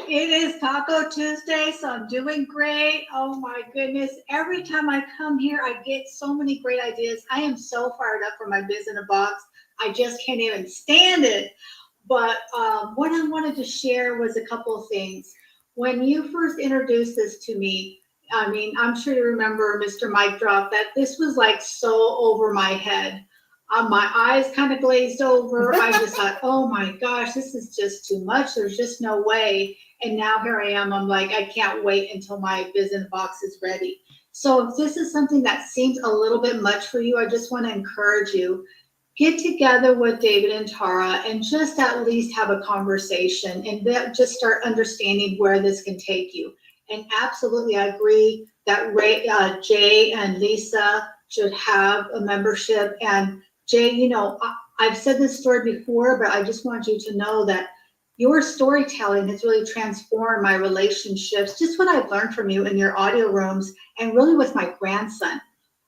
It is Taco Tuesday, so I'm doing great. Oh my goodness. Every time I come here, I get so many great ideas. I am so fired up for my Biz in a Box. I just can't even stand it. But what I wanted to share was a couple of things. When you first introduced this to me, I mean, I'm sure you remember Mr. Mike Drop, that this was like so over my head. My eyes kind of glazed over. I just thought, oh my gosh, this is just too much. There's just no way. And now here I am. I'm like, I can't wait until my Biz in a Box is ready. So if this is something that seems a little bit much for you, I just want to encourage you. Get together with David and Tara and just at least have a conversation and just start understanding where this can take you. And absolutely, I agree that Jay and Lisa should have a membership. And Jay, I've said this story before, but I just want you to know that your storytelling has really transformed my relationships, just what I've learned from you in your audio rooms and really with my grandson.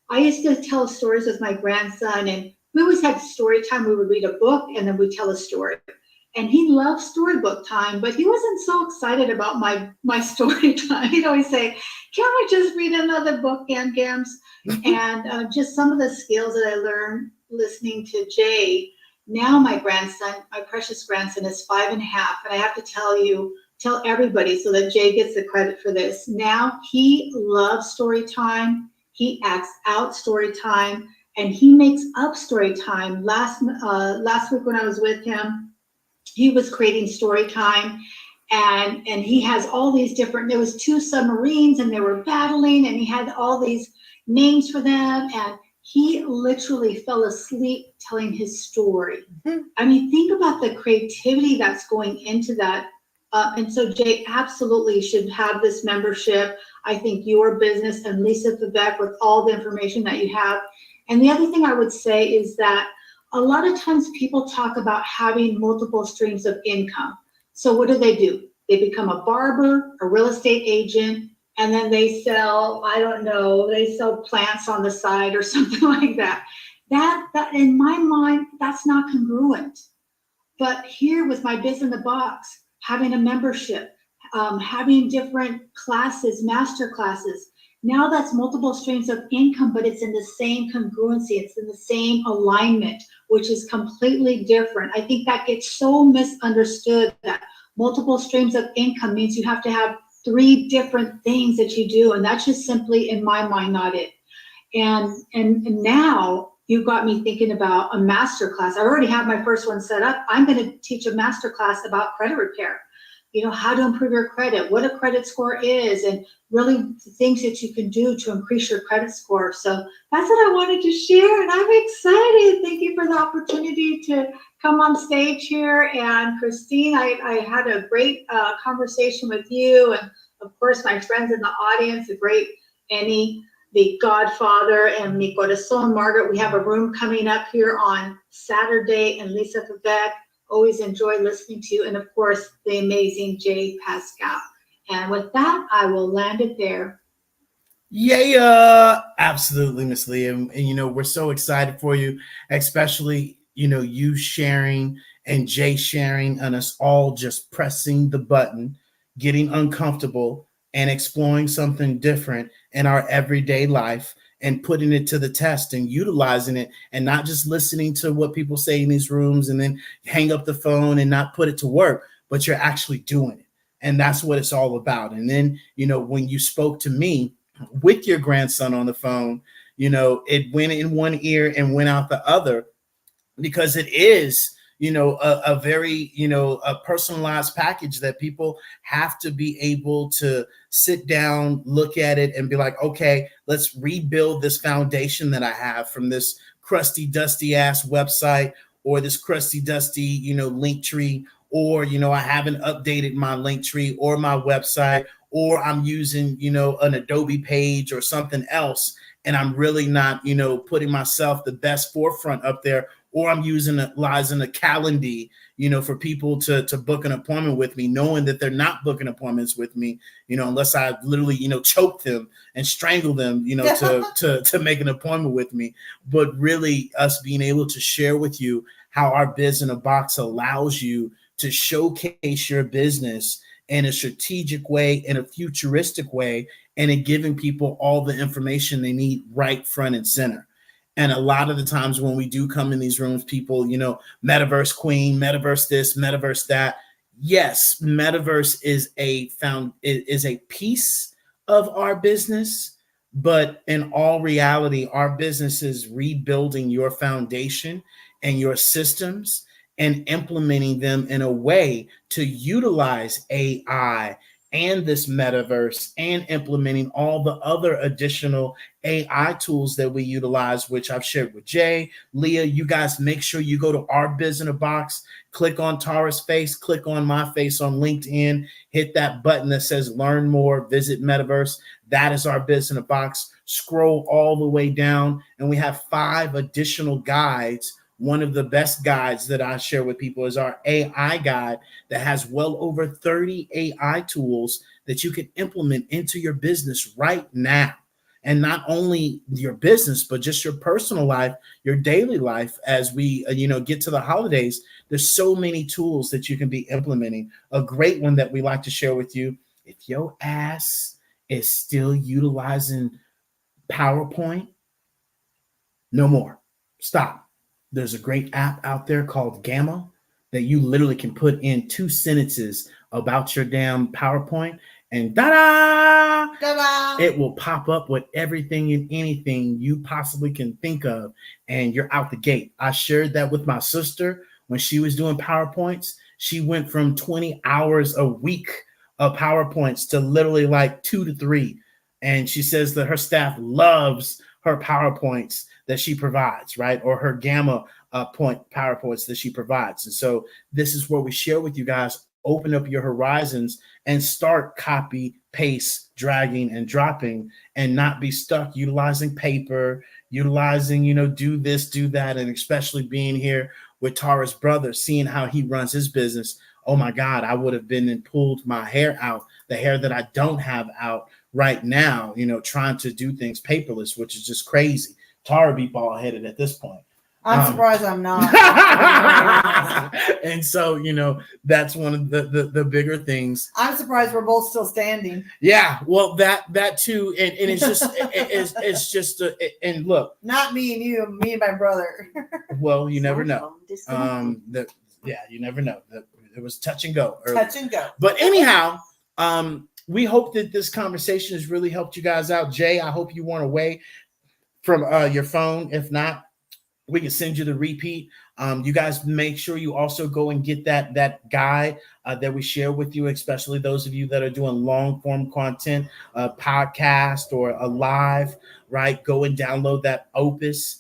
I used to tell stories with my grandson, and we always had story time. We would read a book and then we'd tell a story. And he loved storybook time, but he wasn't so excited about my story time. He'd always say, can't we just read another book, Gams? And just some of the skills that I learned listening to Jay. Now my precious grandson is 5.5. And I have to tell everybody so that Jay gets the credit for this. Now he loves story time. He acts out story time. And he makes up story time. Last week when I was with him, he was creating story time, and he has all these different. There was 2 submarines, and they were battling, and he had all these names for them, and he literally fell asleep telling his story. Mm-hmm. I mean, think about the creativity that's going into that. And so Jay absolutely should have this membership. I think your business and Lisa Vivek with all the information that you have. And the other thing I would say is that a lot of times people talk about having multiple streams of income. So what do? They become a barber, a real estate agent, and then they sell, they sell plants on the side or something like that. That in my mind, that's not congruent. But here with my Biz in the Box, having a membership, having different classes, master classes, Now that's multiple streams of income, but it's in the same congruency, it's in the same alignment, which is completely different. I think that gets so misunderstood, that multiple streams of income means you have to have 3 different things that you do, and that's just simply, in my mind, not it. And now you got me thinking about a master class. I already have my first one set up. I'm going to teach a master class about credit repair. You know, how to improve your credit, what a credit score is, and really the things that you can do to increase your credit score. So that's what I wanted to share, and I'm excited. Thank you for the opportunity to come on stage here. And Christine, I had a great conversation with you, and of course my friends in the audience, the great Annie, the Godfather, and Mi Corazon, Margaret. We have a room coming up here on Saturday, and Lisa Quebec. Always enjoy listening to you, and of course, the amazing Jay Pascal. And with that, I will land it there. Yeah, absolutely, Miss Leah. And, you know, we're so excited for you, especially, you know, you sharing and Jay sharing, and us all just pressing the button, getting uncomfortable and exploring something different in our everyday life and putting it to the test and utilizing it, and not just listening to what people say in these rooms and then hang up the phone and not put it to work, but you're actually doing it. And that's what it's all about. And then, you know, when you spoke to me with your grandson on the phone, you know, it went in one ear and went out the other, because it is, you know, a very, you know, a personalized package that people have to be able to sit down, look at it, and be like, okay, let's rebuild this foundation that I have from this crusty, dusty ass website, or this crusty, dusty, you know, link tree, or, you know, I haven't updated my link tree or my website, or I'm using, you know, an Adobe page or something else, and I'm really not, you know, putting myself the best forefront up there, or I'm utilizing a calendar, you know, for people to book an appointment with me, knowing that they're not booking appointments with me, you know, unless I literally, you know, choke them and strangle them, you know, to make an appointment with me. But really, us being able to share with you how our Biz in a Box allows you to showcase your business in a strategic way, in a futuristic way, and in giving people all the information they need right front and center. And a lot of the times when we do come in these rooms, people, you know, Metaverse queen, Metaverse this, Metaverse that. Yes, Metaverse is a piece of our business, but in all reality, our business is rebuilding your foundation and your systems and implementing them in a way to utilize AI and this metaverse, and implementing all the other additional AI tools that we utilize, which I've shared with Jay, Leah. You guys make sure you go to our Biz in a Box, click on Tara's face, click on my face on LinkedIn, hit that button that says learn more, visit Metaverse. That is our Biz in a Box. Scroll all the way down, and we have 5 additional guides. One of the best guides that I share with people is our AI guide that has well over 30 AI tools that you can implement into your business right now. And not only your business, but just your personal life, your daily life. As we, you know, get to the holidays, there's so many tools that you can be implementing. A great one that we like to share with you: if your ass is still utilizing PowerPoint, no more. Stop. There's a great app out there called Gamma that you literally can put in 2 sentences about your damn PowerPoint, and da-da! Ta-da! It will pop up with everything and anything you possibly can think of, and you're out the gate. I shared that with my sister when she was doing PowerPoints. She went from 20 hours a week of PowerPoints to literally like 2 to 3. And she says that her staff loves her PowerPoints that she provides, right? Or her Gamma point PowerPoints that she provides. And so this is where we share with you guys, open up your horizons and start copy, paste, dragging and dropping, and not be stuck utilizing paper, utilizing, you know, do this, do that. And especially being here with Tara's brother, seeing how he runs his business. Oh my God, I would have been and pulled my hair out, the hair that I don't have out right now, you know, trying to do things paperless, which is just crazy. Tara be bald headed at this point. I'm surprised I'm not. And so, that's one of the bigger things. I'm surprised we're both still standing. Yeah, well, that too, and it's just it's just and look, not me and you, me and my brother. Well, you never know. You never know. It was touch and go. Touch and go. But anyhow, we hope that this conversation has really helped you guys out. Jay, I hope you weren't away from your phone. If not, we can send you the repeat. You guys make sure you also go and get that guide that we share with you, especially those of you that are doing long form content, a podcast or a live, right? Go and download that Opus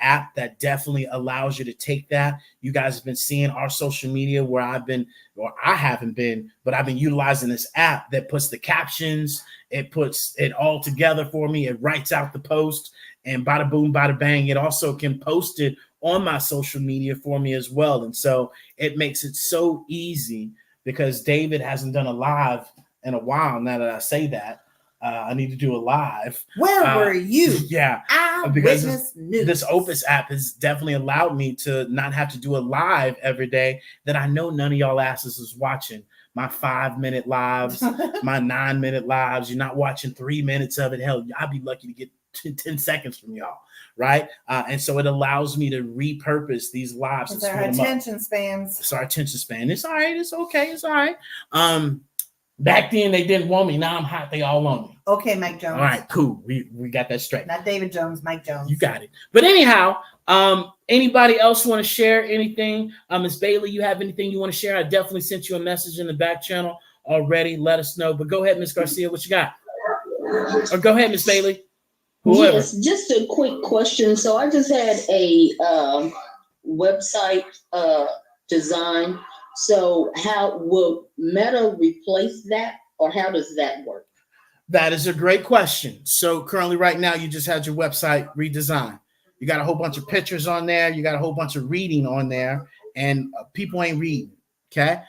app that definitely allows you to take that. You guys have been seeing our social media where I haven't been, but I've been utilizing this app that puts the captions, it puts it all together for me. It writes out the post, and bada boom, bada bang. It also can post it on my social media for me as well. And so it makes it so easy because David hasn't done a live in a while. Now that I say that, I need to do a live. Where were you? Yeah. Because this Opus app has definitely allowed me to not have to do a live every day that I know none of y'all asses is watching. My 5-minute lives, my 9-minute lives. You're not watching 3 minutes of it. Hell, I'd be lucky to get 10 seconds from y'all, right? And so it allows me to repurpose these lives. It's our attention spans. It's our attention span. It's all right. It's okay. It's all right. Back then they didn't want me. Now I'm hot. They all want me. Okay, Mike Jones. All right, cool. We got that straight. Not David Jones, Mike Jones. You got it. But anyhow, anybody else want to share anything? Ms. Bailey, you have anything you want to share? I definitely sent you a message in the back channel already. Let us know. But go ahead, Ms. Garcia, what you got? Or go ahead, Ms. Bailey. Whoever. Yes, just a quick question. So I just had a website design. So how will Meta replace that, or how does that work? That is a great question. So currently right now, you just had your website redesigned. You got a whole bunch of pictures on there. You got a whole bunch of reading on there, and people ain't reading, okay?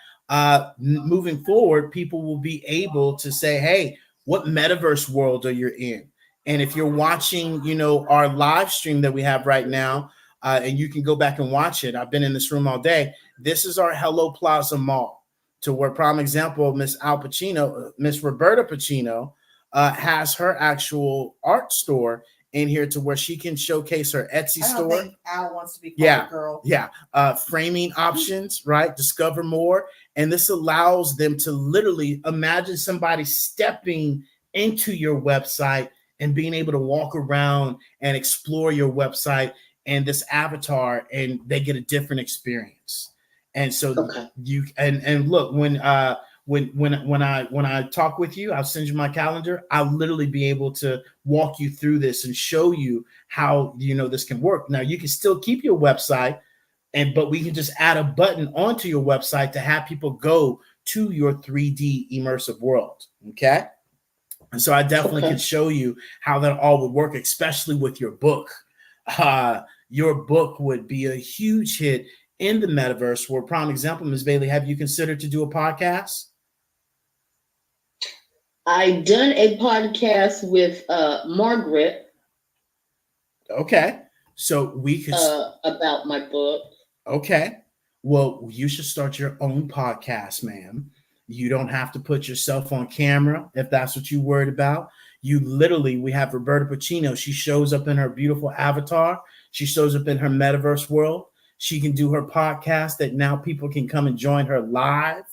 Moving forward, people will be able to say, hey, what metaverse world are you in? And if you're watching, our live stream that we have right now, and you can go back and watch it. I've been in this room all day. This is our Hello Plaza Mall, to where, prime example, Miss Roberta Pacino has her actual art store in here, to where she can showcase her Etsy store. I think Al wants to be called a girl. Yeah. Framing options, right? Discover more. And this allows them to literally imagine somebody stepping into your website and being able to walk around and explore your website and this avatar, and they get a different experience. And so you and look, when I talk with you, I'll send you my calendar. I'll literally be able to walk you through this and show you how this can work. Now you can still keep your website, but we can just add a button onto your website to have people go to your 3D immersive world. Okay. And so I definitely can show you how that all would work, especially with your book. Your book would be a huge hit in the metaverse. For a prime example, Ms. Bailey, have you considered to do a podcast? I've done a podcast with Margaret. Okay. So we could about my book. Okay. Well, you should start your own podcast, ma'am. You don't have to put yourself on camera if that's what you're worried about. We have Roberta Pacino. She shows up in her beautiful avatar. She shows up in her metaverse world. She can do her podcast that now people can come and join her live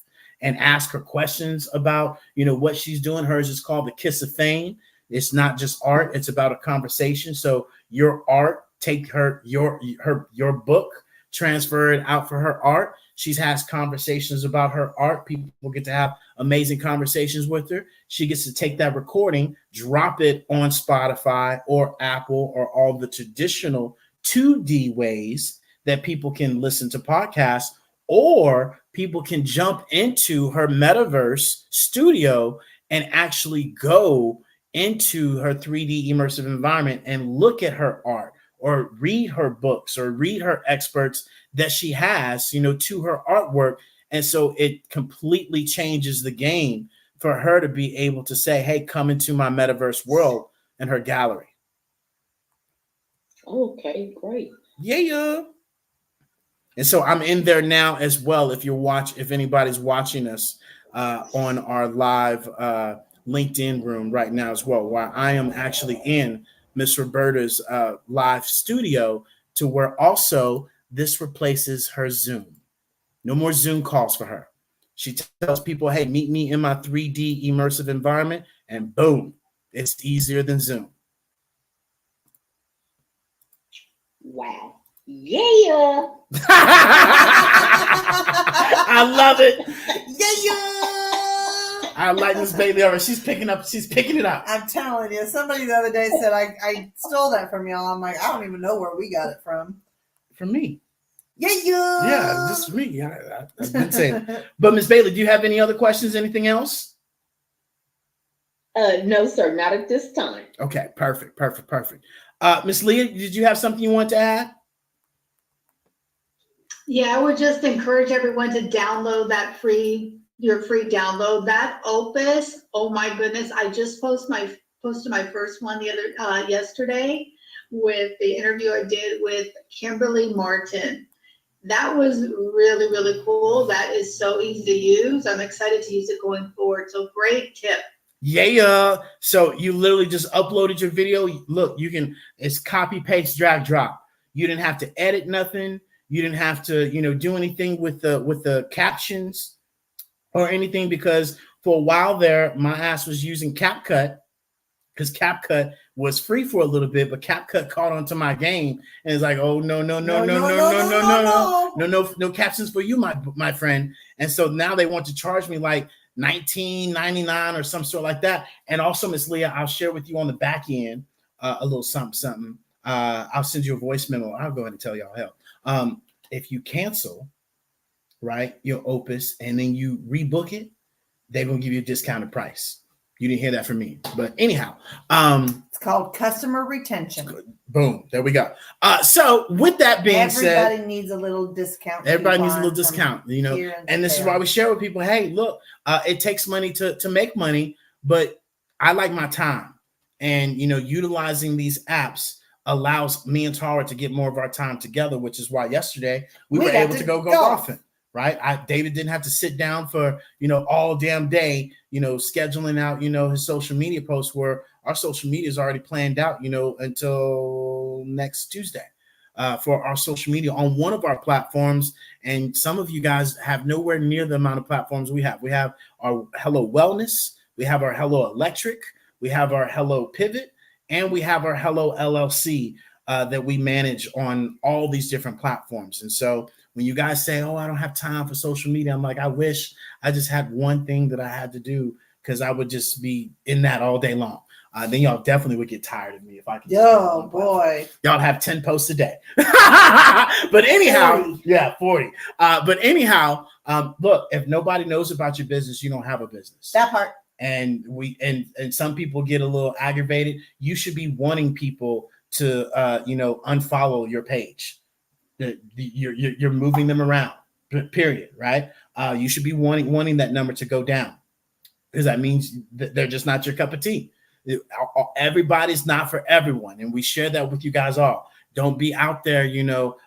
and ask her questions about, what she's doing. Hers is called The Kiss of Fame. It's not just art. It's about a conversation. So your art, take your book, transfer it out for her art. She has conversations about her art. People get to have amazing conversations with her. She gets to take that recording, drop it on Spotify or Apple or all the traditional 2D ways that people can listen to podcasts, or people can jump into her metaverse studio and actually go into her 3D immersive environment and look at her art, or read her books, or read her experts that she has, to her artwork. And so it completely changes the game for her to be able to say, hey, come into my metaverse world and her gallery. Okay, great. Yeah. And so I'm in there now as well. If anybody's watching us on our live LinkedIn room right now as well, while I am actually in Miss Roberta's live studio, to where also this replaces her Zoom. No more Zoom calls for her. She tells people, hey, meet me in my 3D immersive environment, and boom, it's easier than Zoom. Wow. Yeah. I love it. Yeah. I like Miss Bailey over. She's picking it up. I'm telling you, somebody the other day said I stole that from y'all. I'm like, I don't even know where we got it from. From me. Yeah, just me. I've been saying it. But Miss Bailey, do you have any other questions? Anything else? No, sir, not at this time. Okay, perfect. Miss Leah, did you have something you want to add? Yeah, I would just encourage everyone to download your free download. That Opus, oh my goodness, I just posted my first one yesterday with the interview I did with Kimberly Martin. That was really, really cool. That is so easy to use. I'm excited to use it going forward. So great tip. Yeah. So you literally just uploaded your video. Look, it's copy, paste, drag, drop. You didn't have to edit nothing. You didn't have to, do anything with the captions or anything, because for a while there, my ass was using CapCut because CapCut was free for a little bit, but CapCut caught onto my game and it's like, oh no captions for you, my friend. And so now they want to charge me like $19.99 or some sort like that. And also, Miss Leah, I'll share with you on the back end a little something. I'll send you a voice memo. I'll go ahead and tell y'all help. If you cancel, right, your Opus and then you rebook it, they're gonna give you a discounted price. You didn't hear that from me, but anyhow, it's called customer retention. Boom, there we go. So with that being said, everybody needs a little discount. Everybody needs a little discount, and this is why we share with people. Hey, look, it takes money to make money, but I like my time, and utilizing these apps allows me and Tara to get more of our time together, which is why yesterday we were able to go golfing. Right. David didn't have to sit down for, all damn day, scheduling out, his social media posts, where our social media is already planned out, until next Tuesday for our social media on one of our platforms. And some of you guys have nowhere near the amount of platforms we have. We have our Hello Wellness. We have our Hello Electric. We have our Hello Pivot. And we have our Hello LLC that we manage on all these different platforms. And so when you guys say, oh, I don't have time for social media, I'm like, I wish I just had one thing that I had to do, because I would just be in that all day long. Then y'all definitely would get tired of me if I could. Oh, boy. Y'all have 10 posts a day. But anyhow, 40. Yeah, 40. But anyhow, look, if nobody knows about your business, you don't have a business. That part. And some people get a little aggravated. You should be wanting people to unfollow your page. You're moving them around, period, right? You should be wanting that number to go down, because that means they're just not your cup of tea. Everybody's not for everyone, and we share that with you guys all. Don't be out there,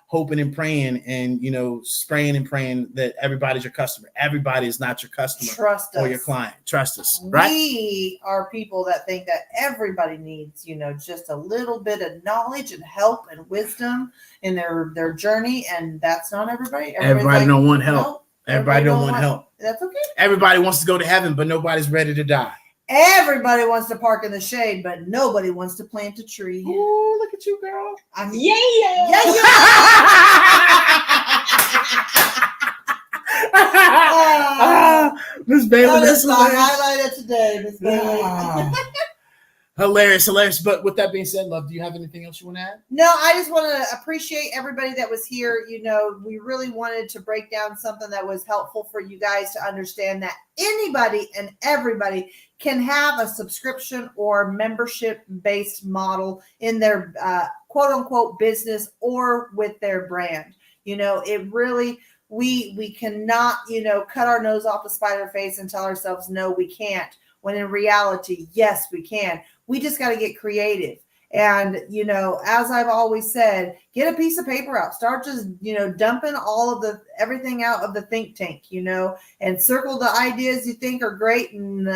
hoping and praying and, spraying and praying that everybody's your customer. Everybody is not your customer. Trust us. Or your client. Trust us, right? We are people that think that everybody needs, just a little bit of knowledge and help and wisdom in their journey. And that's not everybody. Everybody don't want help. No, everybody don't want help. That's okay. Everybody wants to go to heaven, but nobody's ready to die. Everybody wants to park in the shade, but nobody wants to plant a tree. Oh, look at you, girl. Miss Bailey, that is the highlight of today, Miss Bailey. Hilarious. But with that being said, love, do you have anything else you want to add? No, I just want to appreciate everybody that was here. We really wanted to break down something that was helpful for you guys to understand that anybody and everybody can have a subscription or membership-based model in their quote-unquote business or with their brand. It really, we cannot, cut our nose off the spider face and tell ourselves, no, we can't. When in reality, yes, we can. We just got to get creative. And, as I've always said, get a piece of paper out, start just, dumping all of everything out of the think tank, and circle the ideas you think are great, and,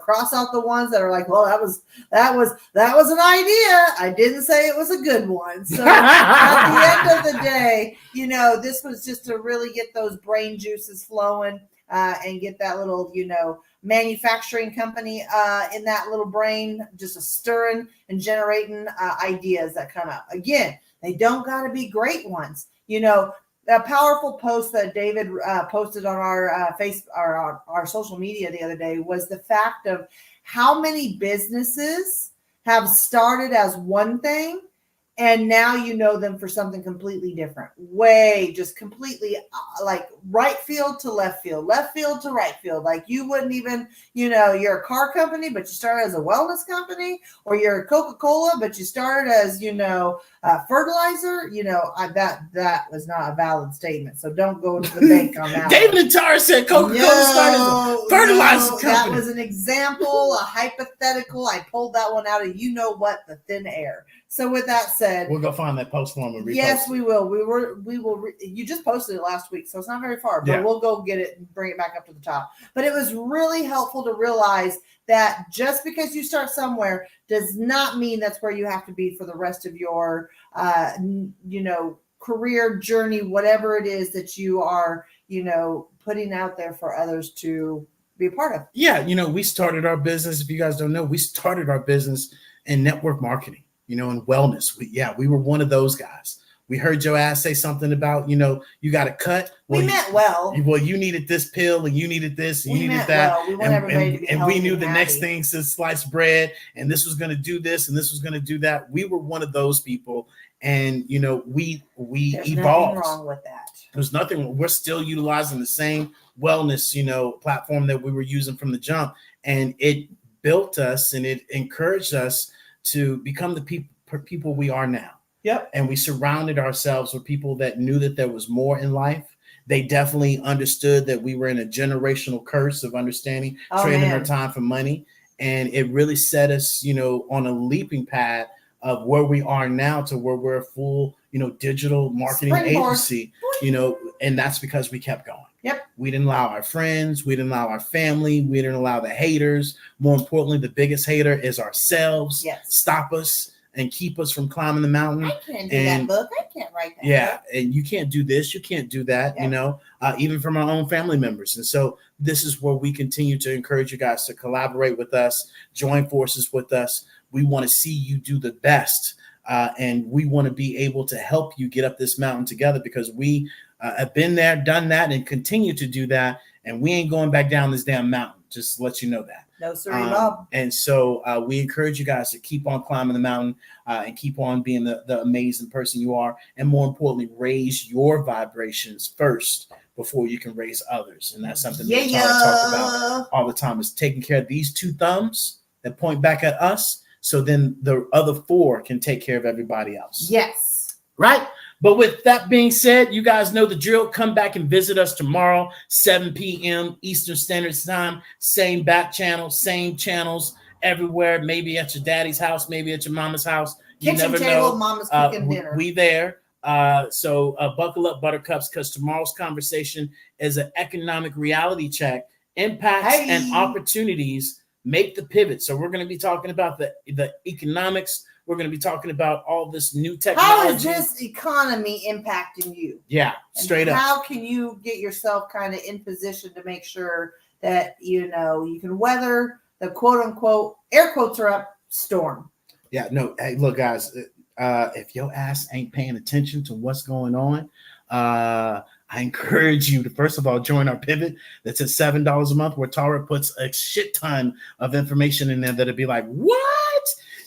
cross out the ones that are like, well, that was an idea. I didn't say it was a good one. So at the end of the day, this was just to really get those brain juices flowing, and get that little, manufacturing company in that little brain, just a stirring and generating ideas that come up. Again, they don't got to be great ones. A powerful post that David posted on our our social media the other day was the fact of how many businesses have started as one thing, and now you know them for something completely different. Just completely like right field to left field to right field. Like you wouldn't even, you're a car company, but you started as a wellness company, or you're Coca-Cola, but you started as, fertilizer. That was not a valid statement. So don't go to the bank on that. David and Tara said Coca-Cola started as a fertilizer company. That was an example, a hypothetical. I pulled that one out of the thin air. So with that said, we'll go find that post form and repost. Yes, we will. We will. You just posted it last week, so it's not very far, but we'll go get it and bring it back up to the top. But it was really helpful to realize that just because you start somewhere does not mean that's where you have to be for the rest of your, career journey, whatever it is that you are, putting out there for others to be a part of. Yeah, we started our business. If you guys don't know, we started our business in network marketing. In wellness. We were one of those guys. We heard your ass say something about, you got a cut. Well, we meant well. You needed this pill, and you needed this, and you needed that. Well. We want everybody to be and we knew the happy. next thing says sliced bread, and this was going to do this, and this was going to do that. We were one of those people, and we There's evolved. Nothing wrong with that. There's nothing. We're still utilizing the same wellness, platform that we were using from the jump, and it built us and it encouraged us to become the people we are now. Yep. And we surrounded ourselves with people that knew that there was more in life. They definitely understood that we were in a generational curse of understanding, trading our time for money. And it really set us, on a leaping pad of where we are now to where we're a full, digital marketing agency, and that's because we kept going. Yep. We didn't allow our friends. We didn't allow our family. We didn't allow the haters. More importantly, the biggest hater is ourselves. Yes. Stop us and keep us from climbing the mountain. I can't do that book. I can't write that. Yeah. book. And you can't do this. You can't do that, even from our own family members. And so this is where we continue to encourage you guys to collaborate with us, join forces with us. We want to see you do the best. And we want to be able to help you get up this mountain together, because we have been there, done that, and continue to do that. And we ain't going back down this damn mountain. Just to let you know that. No, sir, Bob. And so we encourage you guys to keep on climbing the mountain and keep on being the amazing person you are. And more importantly, raise your vibrations first before you can raise others. And that's something we talk about all the time, is taking care of these two thumbs that point back at us. So then the other four can take care of everybody else. Yes. Right. But with that being said, you guys know the drill. Come back and visit us tomorrow, 7 p.m. Eastern Standard Time. Same back channel, same channels everywhere. Maybe at your daddy's house, maybe at your mama's house. You Kitchen never table, know. mama's cooking dinner. We there. So buckle up, buttercups, because tomorrow's conversation is an economic reality check. Impacts and opportunities make the pivot. So we're going to be talking about the economics. We're going to be talking about all this new technology. How is this economy impacting you? Yeah, straight up. How can you get yourself kind of in position to make sure that, you can weather the quote unquote, air quotes are up, storm? Yeah, no. Hey, look, guys, if your ass ain't paying attention to what's going on, I encourage you to, first of all, join our pivot. That's at $7 a month, where Tara puts a shit ton of information in there that'll be like, what?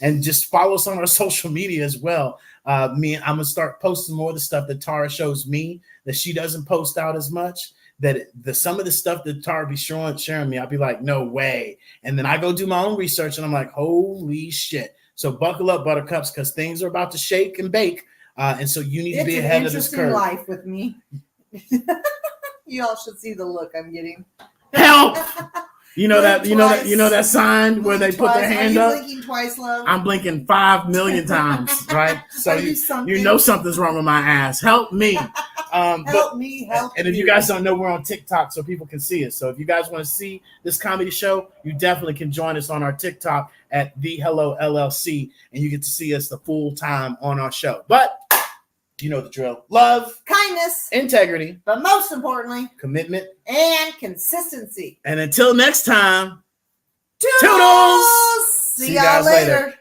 And just follow us on our social media as well. I'm going to start posting more of the stuff that Tara shows me that she doesn't post out as much. That some of the stuff that Tara be sharing me, I'll be like, no way. And then I go do my own research and I'm like, holy shit. So buckle up, buttercups, because things are about to shake and bake. And so you need to be ahead of this curve. It's an interesting life with me. You all should see the look I'm getting. Help! You know that, Blink you know that sign where they Blink put their twice. hand Are you up? blinking twice, love? I'm blinking 5 million times, right? So Are you you sunken? know something's wrong with my ass. Help me. Help me help And if you guys don't know, we're on TikTok so people can see us. So if you guys want to see this comedy show, you definitely can join us on our TikTok at The Hello LLC, and you get to see us the full time on our show. But you know the drill. Love, kindness, integrity, but most importantly, commitment, and consistency. and until next time, Toodles! See See you y'all guys later. later.